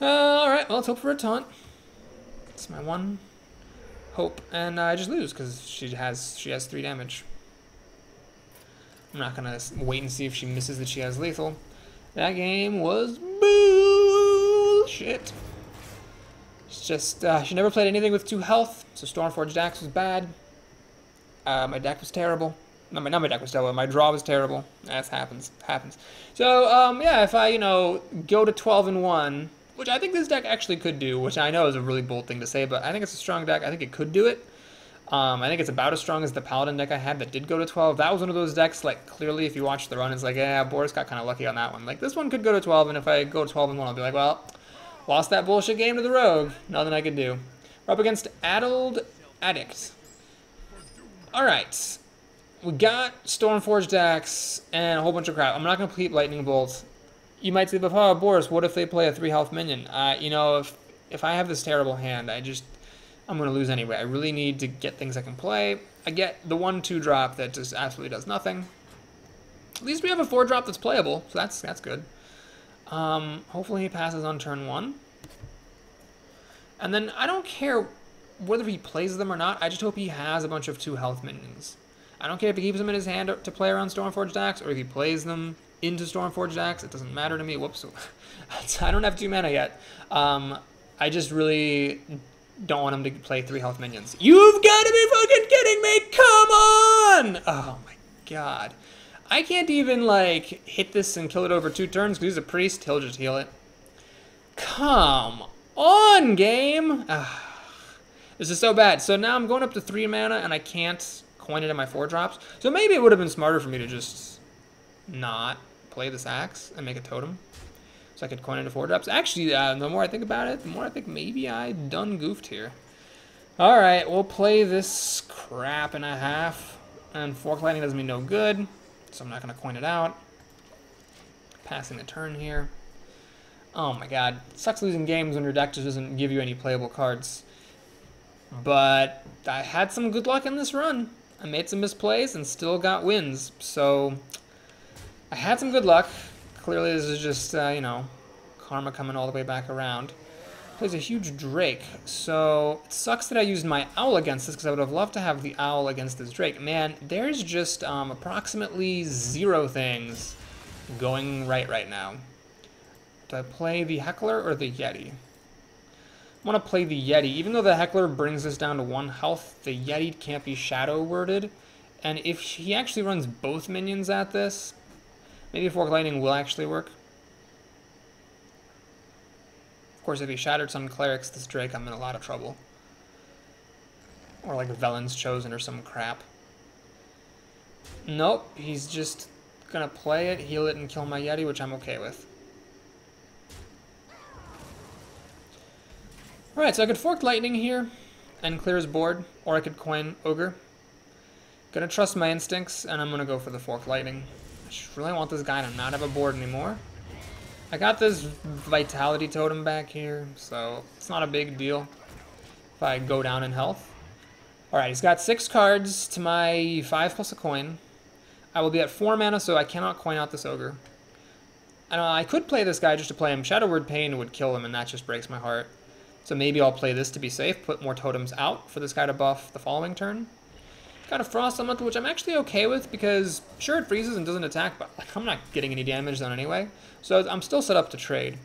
Alright, well, let's hope for a taunt. It's my one hope. And I just lose because she has 3 damage. I'm not going to wait and see if she misses that she has lethal. That game was boo! bullshit. It's just, she never played anything with 2 health, so Stormforged Axe was bad. My deck was terrible. No, not my deck was terrible, my draw was terrible. That happens. So, yeah, if I, go to 12-1, which I think this deck actually could do, which I know is a really bold thing to say, but I think it's a strong deck. I think it could do it. I think it's about as strong as the Paladin deck I had that did go to 12. That was one of those decks, like, clearly, if you watch the run, it's like, yeah, Boris got kind of lucky on that one. Like, this one could go to 12, and if I go to 12-1, I'll be like, well, lost that bullshit game to the Rogue. Nothing I could do. We're up against Addled Addict. Alright. We got Stormforged Axe and a whole bunch of crap. I'm not going to keep Lightning Bolt. You might say, but oh, Boris, what if they play a 3 health minion? If I have this terrible hand, I'm going to lose anyway. I really need to get things I can play. I get the 1/2 drop that just absolutely does nothing. At least we have a 4 drop that's playable, so that's good. Hopefully he passes on turn 1. And then I don't care whether he plays them or not. I just hope he has a bunch of 2 health minions. I don't care if he keeps them in his hand to play around Stormforged Axe, or if he plays them into Stormforged Axe. It doesn't matter to me. Whoops. I don't have 2 mana yet. I just really don't want him to play 3 health minions. You've got to be fucking kidding me! Come on! Oh my god. I can't even, like, hit this and kill it over 2 turns because he's a priest. He'll just heal it. Come on, game! This is so bad. So now I'm going up to 3 mana and I can't coin it in my 4 drops. So maybe it would have been smarter for me to just not play this axe and make a totem. So I could coin into 4 drops. Actually, the more I think about it, the more I think maybe I done goofed here. Alright, we'll play this crap in a half. And Fork Lightning does me no good, so I'm not going to coin it out. Passing the turn here. Oh my god. It sucks losing games when your deck just doesn't give you any playable cards. But I had some good luck in this run. I made some misplays and still got wins. So I had some good luck. Clearly this is just, karma coming all the way back around. Plays a huge Drake. So it sucks that I used my Owl against this because I would have loved to have the Owl against this Drake. Man, there's just approximately 0 things going right now. Do I play the Heckler or the Yeti? I want to play the Yeti. Even though the Heckler brings us down to 1 health, the Yeti can't be shadow worded. And if he actually runs both minions at this, maybe Fork Lightning will actually work. Of course, if he Shattered Sun Clerics this Drake, I'm in a lot of trouble. Or like Velen's Chosen or some crap. Nope, he's just gonna play it, heal it, and kill my Yeti, which I'm okay with. Alright, so I could Fork Lightning here and clear his board, or I could coin Ogre. Gonna trust my instincts, and I'm gonna go for the Fork Lightning. I just really want this guy to not have a board anymore. I got this Vitality Totem back here, so it's not a big deal if I go down in health. Alright, he's got 6 cards to my 5 plus a coin. I will be at 4 mana, so I cannot coin out this Ogre. I could play this guy just to play him. Shadow Word Pain would kill him, and that just breaks my heart. So maybe I'll play this to be safe, put more totems out for this guy to buff the following turn. Got a Frost Elemental, which I'm actually okay with, because sure, it freezes and doesn't attack, but like, I'm not getting any damage done anyway. So I'm still set up to trade.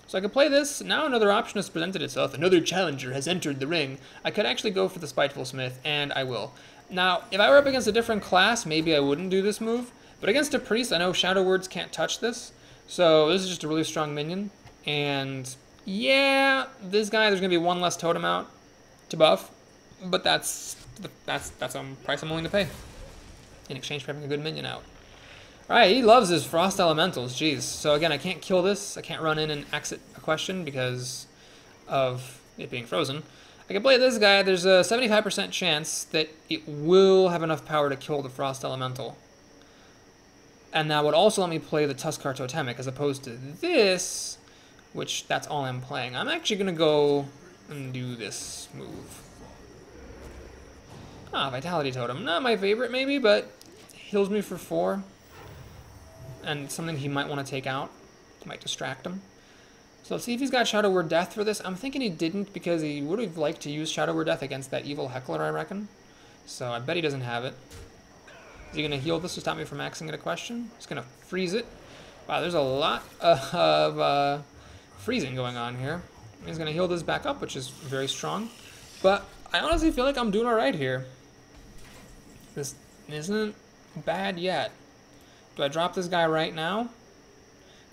So I could play this. Now another option has presented itself. Another challenger has entered the ring. I could actually go for the Spiteful Smith, and I will. Now, if I were up against a different class, maybe I wouldn't do this move. But against a priest, I know Shadow Words can't touch this. So this is just a really strong minion. And yeah, this guy, there's going to be 1 less totem out to buff. But that's a price I'm willing to pay in exchange for having a good minion out. Alright, he loves his Frost Elementals, jeez. So again, I can't kill this. I can't run in and exit a question because of it being frozen. I can play this guy. There's a 75% chance that it will have enough power to kill the Frost Elemental. And that would also let me play the Tuskar Totemic as opposed to this, which that's all I'm playing. I'm actually going to go and do this move. Vitality Totem. Not my favorite, maybe, but heals me for 4. And something he might want to take out. Might distract him. So let's see if he's got Shadow Word Death for this. I'm thinking he didn't because he would have liked to use Shadow Word Death against that evil Heckler, I reckon. So I bet he doesn't have it. Is he going to heal this to stop me from axing it a question? He's going to freeze it. Wow, there's a lot of freezing going on here. He's going to heal this back up, which is very strong. But I honestly feel like I'm doing alright here. This isn't bad yet. Do I drop this guy right now?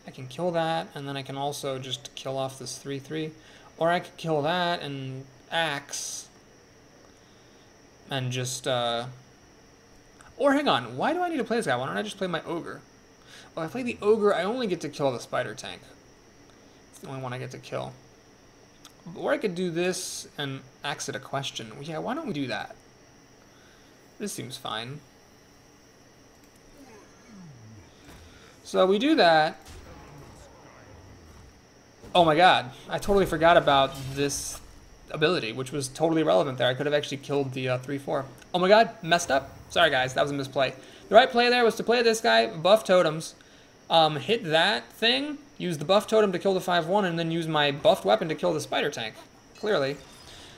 I can kill that, and then I can also just kill off this 3/3. Or I could kill that and axe. And just, Or hang on, why do I need to play this guy? Why don't I just play my ogre? Well, if I play the ogre, I only get to kill the spider tank. It's the only one I get to kill. Or I could do this and axe it a question. Yeah, why don't we do that? This seems fine. So we do that. Oh my god, I totally forgot about this ability, which was totally relevant there. I could have actually killed the 3/4. Oh my god, messed up. Sorry guys, that was a misplay. The right play there was to play this guy, buff totems, hit that thing, use the buff totem to kill the 5/1, and then use my buffed weapon to kill the spider tank, clearly.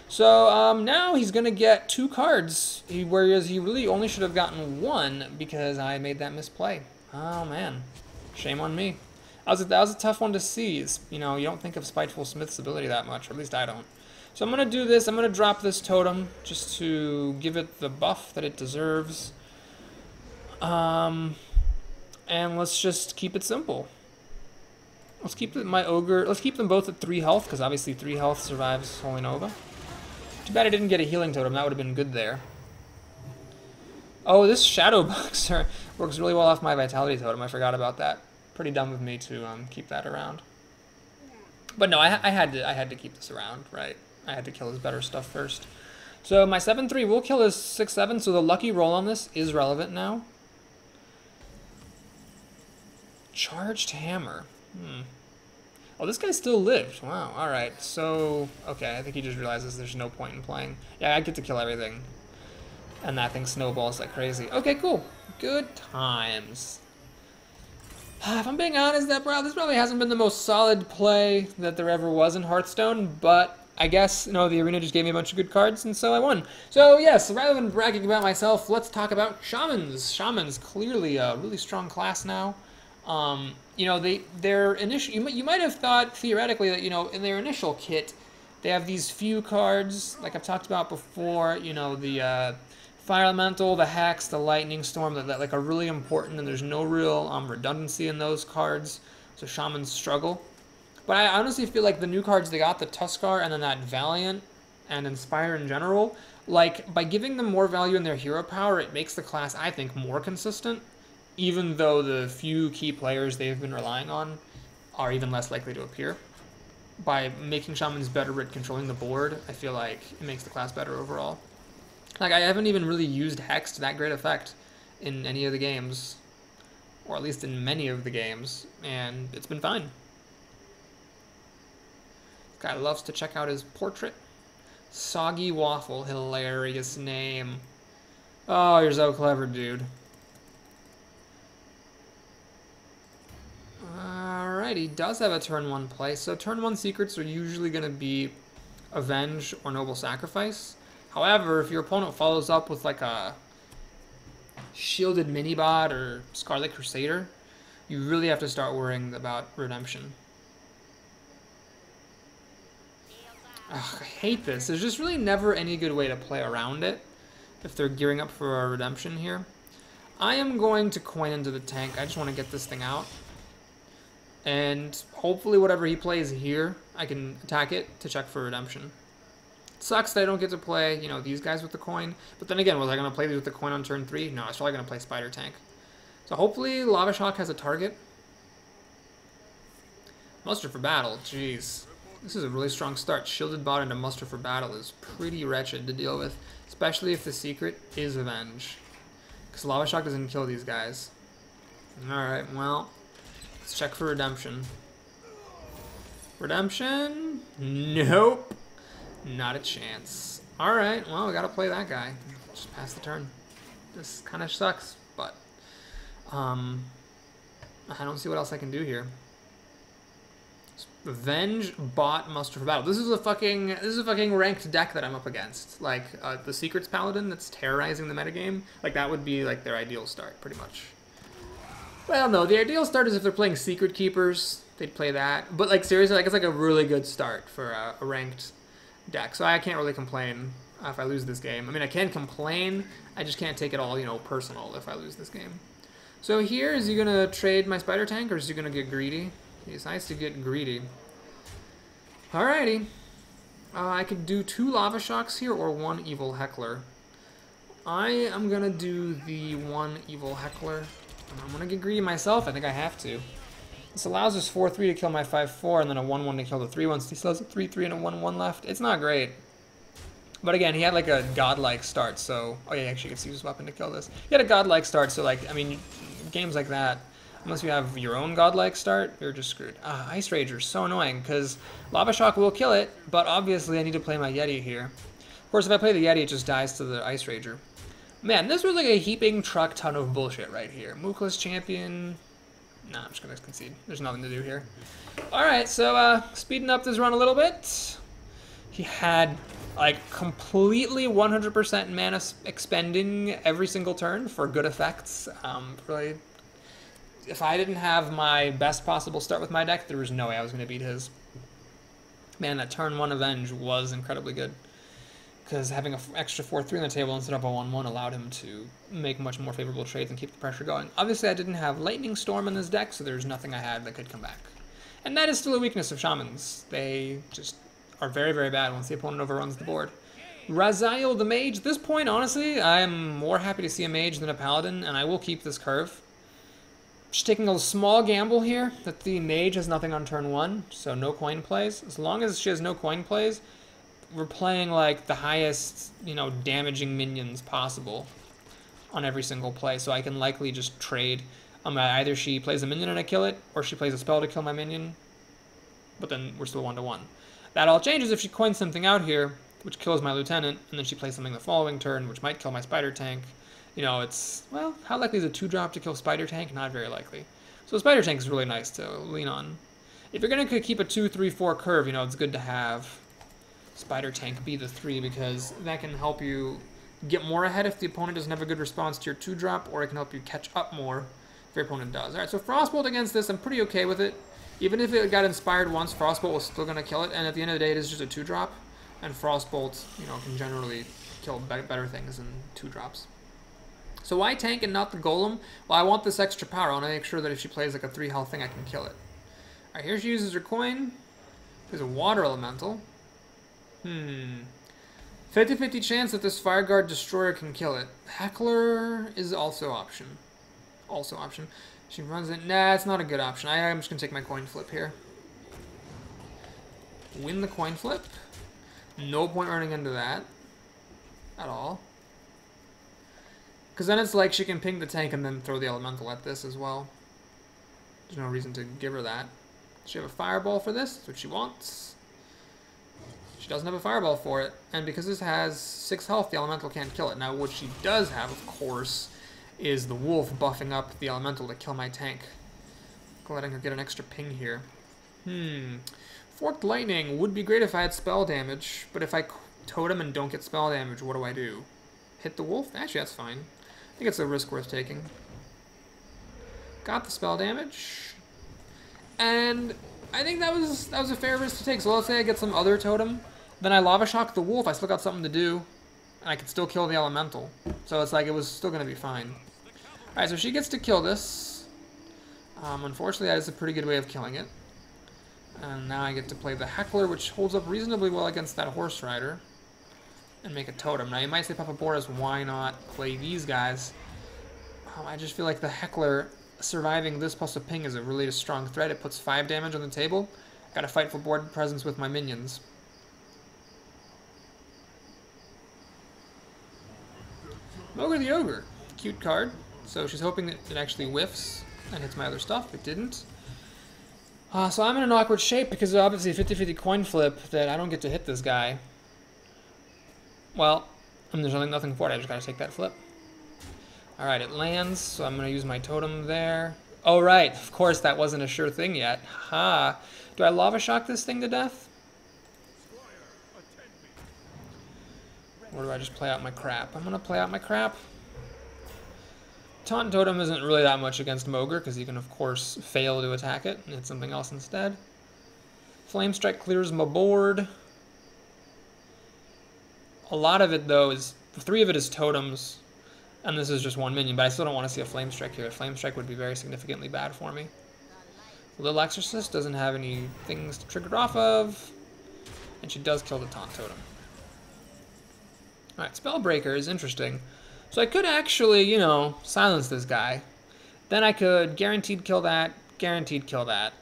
So now he's going to get 2 cards, whereas he really only should have gotten 1 because I made that misplay. Oh man, shame on me. That was a tough one to seize. You know, you don't think of Spiteful Smith's ability that much, or at least I don't. So I'm going to do this. I'm going to drop this totem just to give it the buff that it deserves. And let's just keep it simple. Let's keep my ogre. Let's keep them both at 3 health, because obviously 3 health survives Holy Nova. Too bad I didn't get a healing totem. That would have been good there. Oh, this Shadow Boxer works really well off my Vitality totem. I forgot about that. Pretty dumb of me to keep that around. But no, I had to keep this around, right? I had to kill his better stuff first. So my 7/3 will kill his 6/7. So the lucky roll on this is relevant now. Charged Hammer. Oh, this guy still lived. Wow, alright. So, okay, I think he just realizes there's no point in playing. Yeah, I get to kill everything. And that thing snowballs like crazy. Okay, cool. Good times. If I'm being honest, this probably hasn't been the most solid play that there ever was in Hearthstone, but I guess, you know, the arena just gave me a bunch of good cards, and so I won. So, yes, rather than bragging about myself, let's talk about Shamans. Shaman's clearly a really strong class now. You know, their initial, you might have thought theoretically that, you know, in their initial kit, they have these few cards, like I've talked about before, you know, the Fire Elemental, the Hex, the Lightning Storm, that like are really important, and there's no real redundancy in those cards, so Shamans struggle. But I honestly feel like the new cards they got, the Tuskar and then that Valiant and Inspire in general, like by giving them more value in their hero power, it makes the class, I think, more consistent, even though the few key players they've been relying on are even less likely to appear. By making Shamans better at controlling the board, I feel like it makes the class better overall. Like, I haven't even really used Hex to that great effect in any of the games, or at least in many of the games, and it's been fine. This guy loves to check out his portrait. Soggy Waffle, hilarious name. Oh, you're so clever, dude. Alright, he does have a turn 1 play, so turn 1 secrets are usually going to be Avenge or Noble Sacrifice. However, if your opponent follows up with like a Shielded Minibot or Scarlet Crusader, you really have to start worrying about Redemption. Ugh, I hate this. There's just really never any good way to play around it if they're gearing up for a Redemption here. I am going to coin into the tank. I just want to get this thing out. And hopefully whatever he plays here, I can attack it to check for Redemption. Sucks that I don't get to play, you know, these guys with the coin. But then again, was I going to play these with the coin on turn 3? No, I was probably going to play Spider Tank. So hopefully Lava Shock has a target. Muster for Battle, jeez. This is a really strong start. Shielded Bot into Muster for Battle is pretty wretched to deal with. Especially if the secret is Avenge. Because Lava Shock doesn't kill these guys. Alright, well, let's check for Redemption. Redemption? Nope. Not a chance. Alright, well, we gotta play that guy. Just pass the turn. This kind of sucks, but I don't see what else I can do here. Avenge, Bot, Muster for Battle. This is a fucking ranked deck that I'm up against. Like the Secrets Paladin that's terrorizing the metagame. Like that would be like their ideal start, pretty much. Well, no, the ideal start is if they're playing Secret Keepers. they'd play that. But like seriously, like it's like a really good start for a ranked deck. So I can't really complain if I lose this game. I mean, I can complain. I just can't take it all, you know, personal if I lose this game. So here, is he gonna trade my spider tank or is he gonna get greedy? It's nice to get greedy. Alrighty. I could do 2 lava shocks here or 1 evil heckler. I am gonna do the 1 evil heckler. I'm gonna get greedy myself. I think I have to. This allows us 4-3 to kill my 5-4 and then a 1-1 to kill the 3-1. So he still has a 3-3 and a 1-1 left. It's not great. But again, he had like a godlike start, so... Oh yeah, he actually gets to use his weapon to kill this. He had a godlike start, so like, I mean, games like that, unless you have your own godlike start, you're just screwed. Ice Rager, so annoying, because Lava Shock will kill it, but obviously I need to play my Yeti here. Of course, if I play the Yeti, it just dies to the Ice Rager. Man, this was like a heaping truck ton of bullshit right here. Mookless champion... Nah, I'm just going to concede. There's nothing to do here. Alright, so speeding up this run a little bit. He had like completely 100% mana expending every single turn for good effects. Really, if I didn't have my best possible start with my deck, there was no way I was going to beat his. Man, that turn 1 Avenge was incredibly good. Because having an extra 4-3 on the table instead of a 1-1 allowed him to make much more favorable trades and keep the pressure going. Obviously, I didn't have Lightning Storm in this deck, so there's nothing I had that could come back. And that is still a weakness of Shamans. They just are very, very bad once the opponent overruns the board. Raziel the Mage. At this point, honestly, I am more happy to see a Mage than a Paladin, and I will keep this curve. Just taking a small gamble here that the Mage has nothing on turn 1, so no coin plays. As long as she has no coin plays, we're playing like the highest, you know, damaging minions possible on every single play, so I can likely just trade. Either she plays a minion and I kill it, or she plays a spell to kill my minion, but then we're still 1-1. That all changes if she coins something out here, which kills my lieutenant, and then she plays something the following turn, which might kill my spider tank. You know, it's, well, how likely is a 2-drop to kill spider tank? Not very likely. So spider tank is really nice to lean on. If you're going to keep a 2-3-4 curve, you know, it's good to have spider tank be the 3, because that can help you get more ahead if the opponent doesn't have a good response to your 2-drop, or it can help you catch up more if your opponent does. Alright, so Frostbolt against this, I'm pretty okay with it. Even if it got inspired once, Frostbolt was still going to kill it, and at the end of the day, it is just a 2-drop, and Frostbolt, you know, can generally kill better things than 2-drops. So why tank and not the Golem? Well, I want this extra power. I want to make sure that if she plays like a 3 health thing, I can kill it. Alright, here she uses her coin. There's a Water Elemental. 50-50 chance that this Fire Guard Destroyer can kill it. Heckler is also option. Also option. She runs it. Nah, it's not a good option. I'm just going to take my coin flip here. Win the coin flip. No point running into that. At all. Because then it's like she can ping the tank and then throw the elemental at this as well. There's no reason to give her that. Does she have a fireball for this? That's what she wants. She doesn't have a fireball for it. And because this has 6 health, the elemental can't kill it. Now what she does have, of course, is the wolf buffing up the elemental to kill my tank. Letting her get an extra ping here. Forked Lightning would be great if I had spell damage, but if I totem and don't get spell damage, what do I do? Hit the wolf? Actually, that's fine. I think it's a risk worth taking. Got the spell damage. And I think that was a fair risk to take. So let's say I get some other totem, then I Lava Shock the wolf, I still got something to do, and I can still kill the elemental. So it's like it was still going to be fine. Alright, so she gets to kill this. Unfortunately, that is a pretty good way of killing it. And now I get to play the Heckler, which holds up reasonably well against that Horse Rider. And make a totem. Now you might say, Papa Boris, why not play these guys? I just feel like the Heckler surviving this plus a ping is a really strong threat. It puts 5 damage on the table. Gotta fight for board presence with my minions. Ogre the Ogre. Cute card. So she's hoping that it actually whiffs and hits my other stuff. It didn't. So I'm in an awkward shape because obviously 50-50 coin flip that I don't get to hit this guy. Well, there's nothing for it. I just gotta take that flip. Alright, it lands, so I'm gonna use my totem there. Oh, right. Of course, that wasn't a sure thing yet. Ha! Do I Lava Shock this thing to death? Or do I just play out my crap? I'm gonna play out my crap. Taunt Totem isn't really that much against Mogre, because you can, of course, fail to attack it and hit something else instead. Flame Strike clears my board. A lot of it, though, is... 3 of it is totems, and this is just 1 minion, but I still don't want to see a Flame Strike here. A Flame Strike would be very significantly bad for me. Little Exorcist doesn't have any things to trigger it off of, and she does kill the Taunt Totem. Alright, Spellbreaker is interesting. So I could actually, you know, silence this guy. Then I could guaranteed kill that, guaranteed kill that.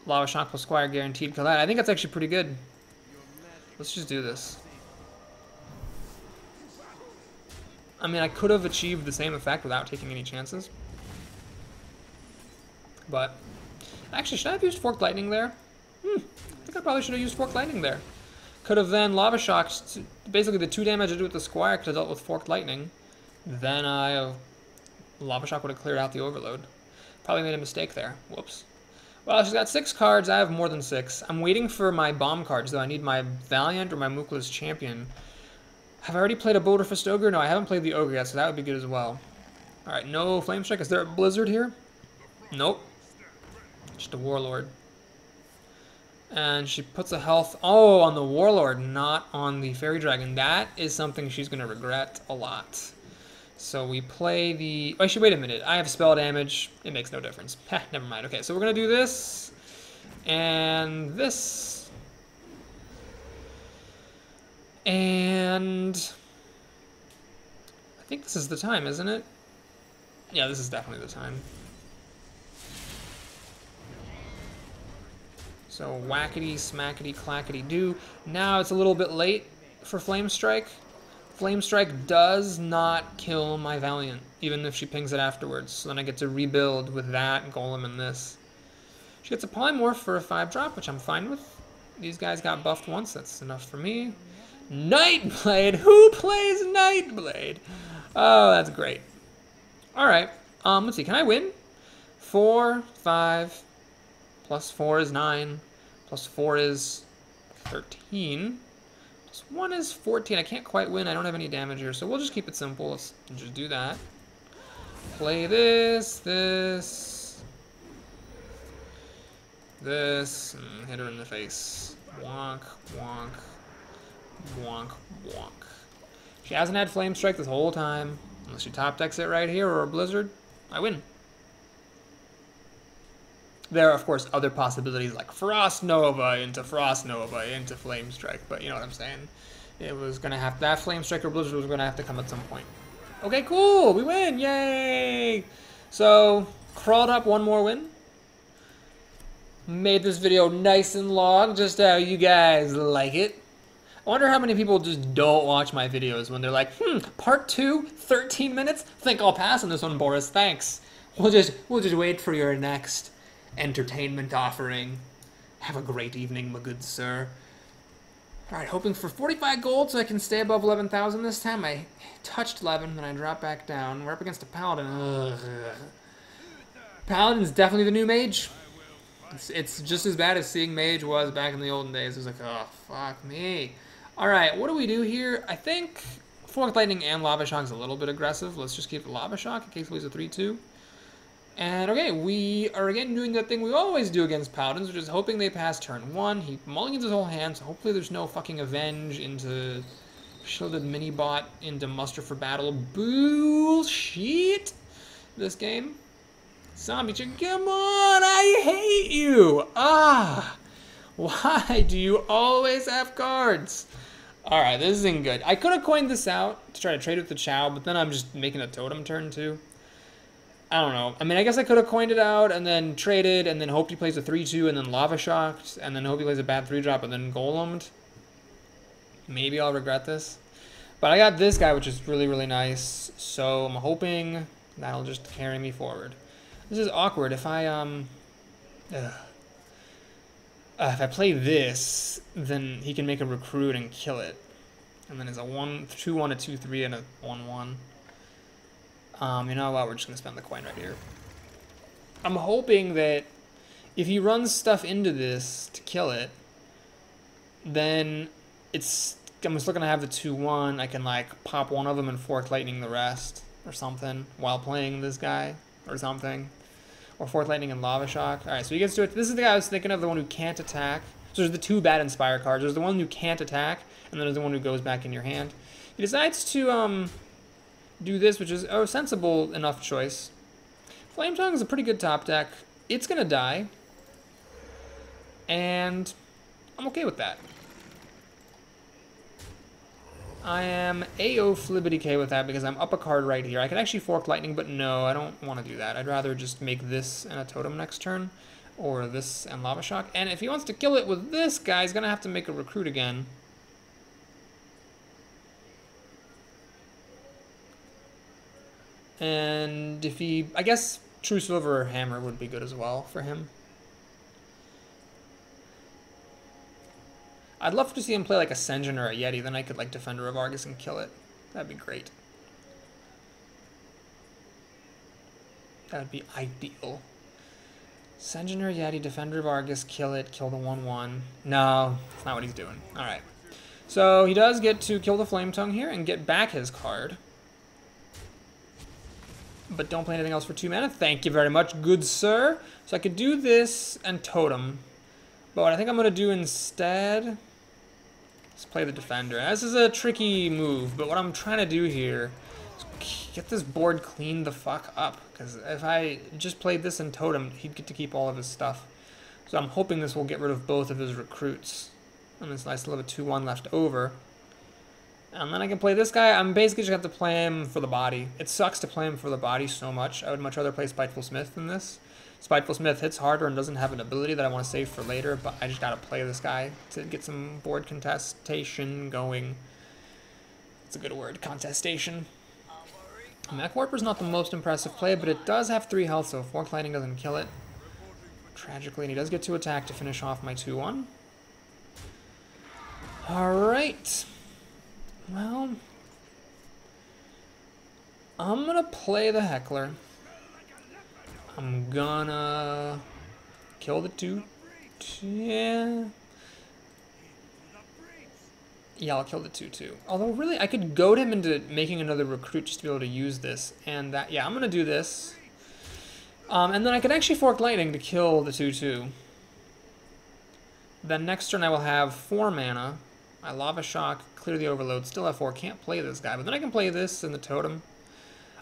Lava Shock plus Squire, guaranteed kill that. I think that's actually pretty good. Let's just do this. I mean, I could have achieved the same effect without taking any chances. But, actually, should I have used Forked Lightning there? I think I probably should have used Forked Lightning there. Could have then Lava Shocked, basically the 2 damage I did with the Squire could have dealt with Forked Lightning. Then Lava Shock would have cleared out the Overload. Probably made a mistake there. Whoops. Well, she's got 6 cards. I have more than 6. I'm waiting for my bomb cards, though. I need my Valiant or my Mookless Champion. Have I already played a Boulder Fist Ogre? No, I haven't played the Ogre yet, so that would be good as well. Alright, no Flame Strike. Is there a Blizzard here? Nope. Just a Warlord. And she puts a health... Oh, on the Warlord, not on the Fairy Dragon. That is something she's going to regret a lot. So we play the... Oh, actually, wait a minute. I have spell damage. It makes no difference. Heh, never mind. Okay, so we're going to do this. And this. And... I think this is the time, isn't it? Yeah, this is definitely the time. So whackety, smackety, clackety do. Now it's a little bit late for Flame Strike. Flame Strike does not kill my Valiant, even if she pings it afterwards. So then I get to rebuild with that, Golem, and this. She gets a Polymorph for a 5-drop, which I'm fine with. These guys got buffed once, that's enough for me. Nightblade! Who plays Nightblade? Oh, that's great. Alright, let's see, can I win? 4, 5, plus 4 is 9, plus 4 is 13, plus 1 is 14. I can't quite win, I don't have any damage here, so we'll just keep it simple. Let's just do that. Play this, and hit her in the face. Wonk, wonk, wonk, wonk. She hasn't had Flame Strike this whole time. Unless she top decks it right here or a Blizzard, I win. There are, of course, other possibilities like Frost Nova into Flame Strike, but you know what I'm saying. It was gonna have that Flame Strike or Blizzard was gonna have to come at some point. Okay, cool, we win, yay! So, crawled up one more win. Made this video nice and long, just how you guys like it. I wonder how many people just don't watch my videos when they're like, part 2, 13 minutes? Think I'll pass on this one, Boris, thanks. We'll just wait for your next entertainment offering. Have a great evening, my good sir. Alright, hoping for 45 gold so I can stay above 11,000 this time. I touched 11, then I dropped back down. We're up against a Paladin. Ugh. Paladin's definitely the new mage. It's just as bad as seeing mage was back in the olden days. It was like, oh, fuck me. Alright, what do we do here? I think Forked Lightning and Lava Shock is a little bit aggressive. Let's just keep the Lava Shock in case we lose a 3-2. And okay, we are again doing that thing we always do against Paladins, which is hoping they pass turn 1. He mulligans his whole hand, so hopefully there's no fucking Avenge into Shielded Mini-Bot into Muster for Battle. Bullshit! This game. Zombie chick, come on! I hate you! Ah! Why do you always have cards? Alright, this isn't good. I could have coined this out to try to trade with the Chow, but then I'm just making a totem turn too. I don't know. I mean, I guess I could have coined it out and then traded and then hoped he plays a 3-2 and then Lava Shocked and then hope he plays a bad 3-drop and then Golemed. Maybe I'll regret this. But I got this guy, which is really, really nice. So I'm hoping that'll just carry me forward. This is awkward. If I play this, then he can make a recruit and kill it. And then it's a 2-1, a 2-3, and a 1-1. You know what? We're just going to spend the coin right here. I'm hoping that if he runs stuff into this to kill it, then I'm still going to have the 2-1. I can, like, pop one of them and Forked Lightning the rest. or something while playing this guy or something. Or Fourth Lightning and Lava Shock. Alright, so he gets to it. This is the guy I was thinking of, the one who can't attack. So there's the two bad Inspire cards. There's the one who can't attack, and then there's the one who goes back in your hand. He decides to do this, which is a sensible enough choice. Flame Tongue is a pretty good top deck. It's going to die. And I'm okay with that. I am A-O flibbity K with that because I'm up a card right here. I could actually fork Lightning, but no, I don't want to do that. I'd rather just make this and a Totem next turn, or this and Lava Shock. And if he wants to kill it with this guy, he's going to have to make a Recruit again. And if he, I guess True Silver or Hammer would be good as well for him. I'd love to see him play like a Senjin or a Yeti, then I could like Defender of Argus and kill it. That'd be great. That would be ideal. Senjin or Yeti, Defender of Argus, kill it, kill the 1/1. No, that's not what he's doing. Alright. So he does get to kill the Flame Tongue here and get back his card. But don't play anything else for 2 mana. Thank you very much, good sir. So I could do this and Totem. But what I think I'm going to do instead is play the Defender. This is a tricky move, but what I'm trying to do here is get this board cleaned the fuck up. Because if I just played this and Totem, he'd get to keep all of his stuff. So I'm hoping this will get rid of both of his recruits. And it's nice to have a 2/1 left over. And then I can play this guy. I'm basically just going to have to play him for the body. It sucks to play him for the body so much. I would much rather play Spiteful Smith than this. Spiteful Smith hits harder and doesn't have an ability that I want to save for later, but I just got to play this guy to get some board contestation going. It's a good word, contestation. Mech Warper's not the most impressive play, but it does have 3 health, so Fork Lightning doesn't kill it. Tragically, and he does get to attack to finish off my 2/1. Alright. Well, I'm gonna play the Heckler. I'm gonna kill the 2. Yeah, I'll kill the 2/2. Although, really, I could goad him into making another recruit just to be able to use this. And that, yeah, I'm gonna do this. And then I could actually Fork Lightning to kill the 2/2. Then next turn I will have 4 mana. I Lava Shock, clear the Overload, still have 4, can't play this guy, but then I can play this and the Totem.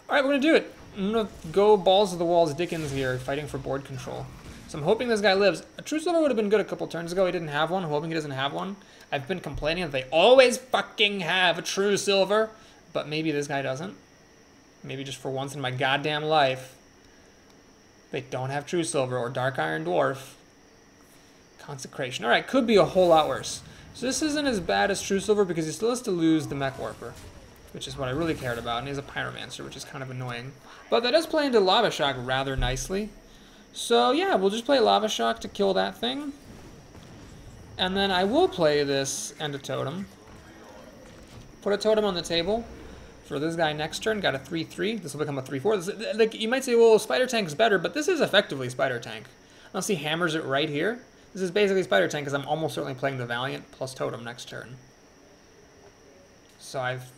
Alright, we're going to do it. I'm going to go balls to the walls Dickens here, fighting for board control. So I'm hoping this guy lives. A True Silver would have been good a couple turns ago, he didn't have one, I'm hoping he doesn't have one. I've been complaining that they always fucking have a True Silver, but maybe this guy doesn't. Maybe just for once in my goddamn life, they don't have True Silver or Dark Iron Dwarf. Consecration. Alright, could be a whole lot worse. So this isn't as bad as True Silver because he still has to lose the Mech Warper, which is what I really cared about, and he's a Pyromancer, which is kind of annoying. But that does play into Lava Shock rather nicely. So yeah, we'll just play Lava Shock to kill that thing. And then I will play this and a Totem. Put a Totem on the table for this guy next turn. Got a 3/3. This will become a 3/4. Like, you might say, well, Spider Tank's better, but this is effectively Spider Tank. Unless he hammers it right here. This is basically Spider Tank because I'm almost certainly playing the Valiant plus Totem next turn. So I've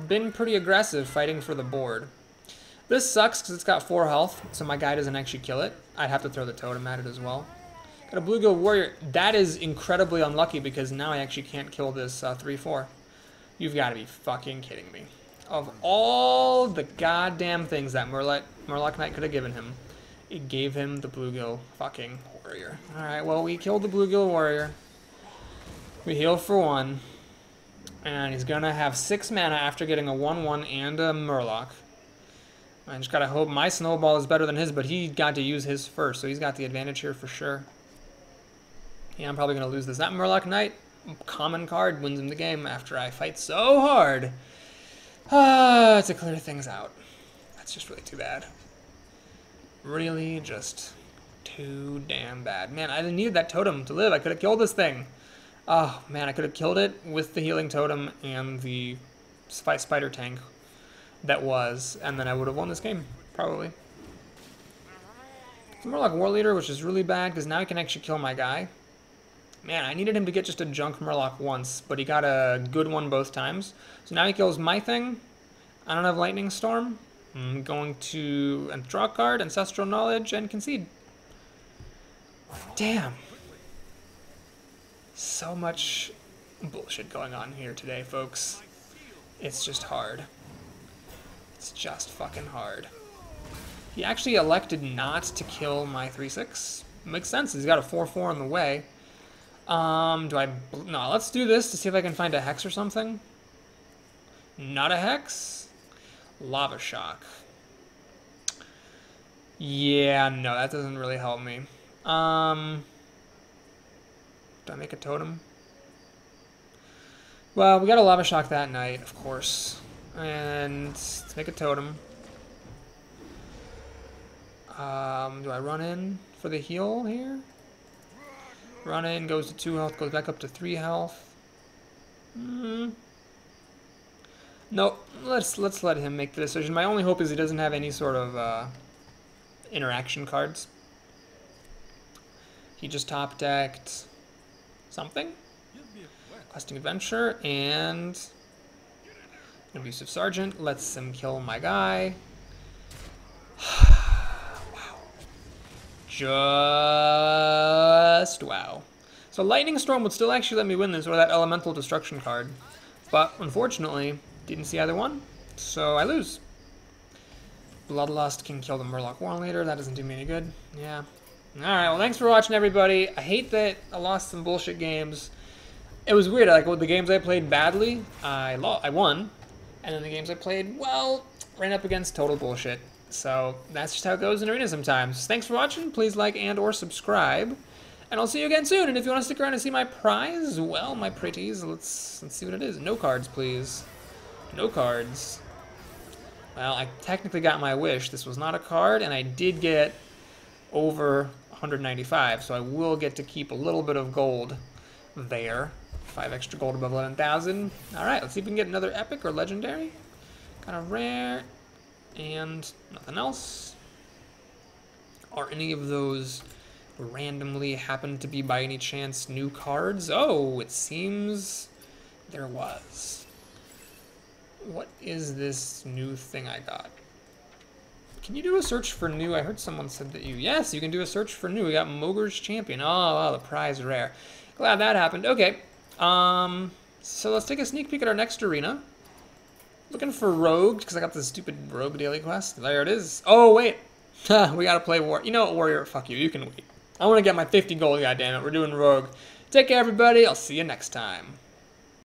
been pretty aggressive fighting for the board. This sucks because it's got 4 health, so my guy doesn't actually kill it. I'd have to throw the Totem at it as well. Got a Bluegill Warrior. That is incredibly unlucky because now I actually can't kill this 3/4. You've got to be fucking kidding me. Of all the goddamn things that Murloc Knight could have given him, it gave him the Bluegill fucking Warrior. Alright, well, we killed the Bluegill Warrior. We heal for 1. And he's gonna have 6 mana after getting a 1/1 and a Murloc. I just gotta hope my Snowball is better than his, but he got to use his first, so he's got the advantage here for sure. Yeah, I'm probably gonna lose this. That Murloc Knight, common card, wins him the game after I fight so hard to clear things out. That's just really too bad. Really just too damn bad. Man, I didn't need that Totem to live. I could have killed this thing. Oh, man, I could have killed it with the Healing Totem and the Spider Tank that was, and then I would have won this game, probably. It's more like War Leader, which is really bad, because now he can actually kill my guy. Man, I needed him to get just a junk Murloc once, but he got a good one both times. So now he kills my thing. I don't have Lightning Storm. I'm going to draw a card, Ancestral Knowledge, and concede. Damn. So much bullshit going on here today, folks. It's just hard. It's just fucking hard. He actually elected not to kill my 3/6. Makes sense. He's got a 4/4 in the way. No, let's do this to see if I can find a hex or something. Not a hex. Lava Shock. Yeah, no, that doesn't really help me. Do I make a totem? Well, we got a Lava Shock that night, of course. And let's make a totem. Do I run in for the heal here? Run in, goes to 2 health, goes back up to 3 health. Nope, let's let him make the decision. My only hope is he doesn't have any sort of interaction cards. He just top decked something. Questing Adventure and Abusive Sergeant lets him kill my guy. Wow. Just wow. So Lightning Storm would still actually let me win this, or that Elemental Destruction card. But unfortunately, didn't see either one, so I lose. Bloodlust can kill the Murloc Warren later. That doesn't do me any good. Yeah. Alright, well thanks for watching, everybody. I hate that I lost some bullshit games. It was weird, like with the games I played badly, I won. And then the games I played, well, ran up against total bullshit. So that's just how it goes in Arena sometimes. Thanks for watching. Please like and or subscribe. And I'll see you again soon. And if you want to stick around and see my prize, well, my pretties, let's see what it is. No cards, please. No cards. Well, I technically got my wish. This was not a card, and I did get over 195, so I will get to keep a little bit of gold there. 5 extra gold above 11,000. Alright, let's see if we can get another epic or legendary. Kind of rare. And nothing else. Are any of those randomly happen to be by any chance new cards? Oh, it seems there was. What is this new thing I got? Can you do a search for new? I heard someone said that yes, you can do a search for new. We got Mogre's Champion. Oh, wow, the prize rare. Glad that happened. Okay. So let's take a sneak peek at our next arena. Looking for Rogue, because I got this stupid Rogue daily quest. There it is. Oh, wait. We gotta play War. You know what, Warrior? Fuck you. You can wait. I want to get my 50 gold, goddammit. We're doing Rogue. Take care, everybody. I'll see you next time.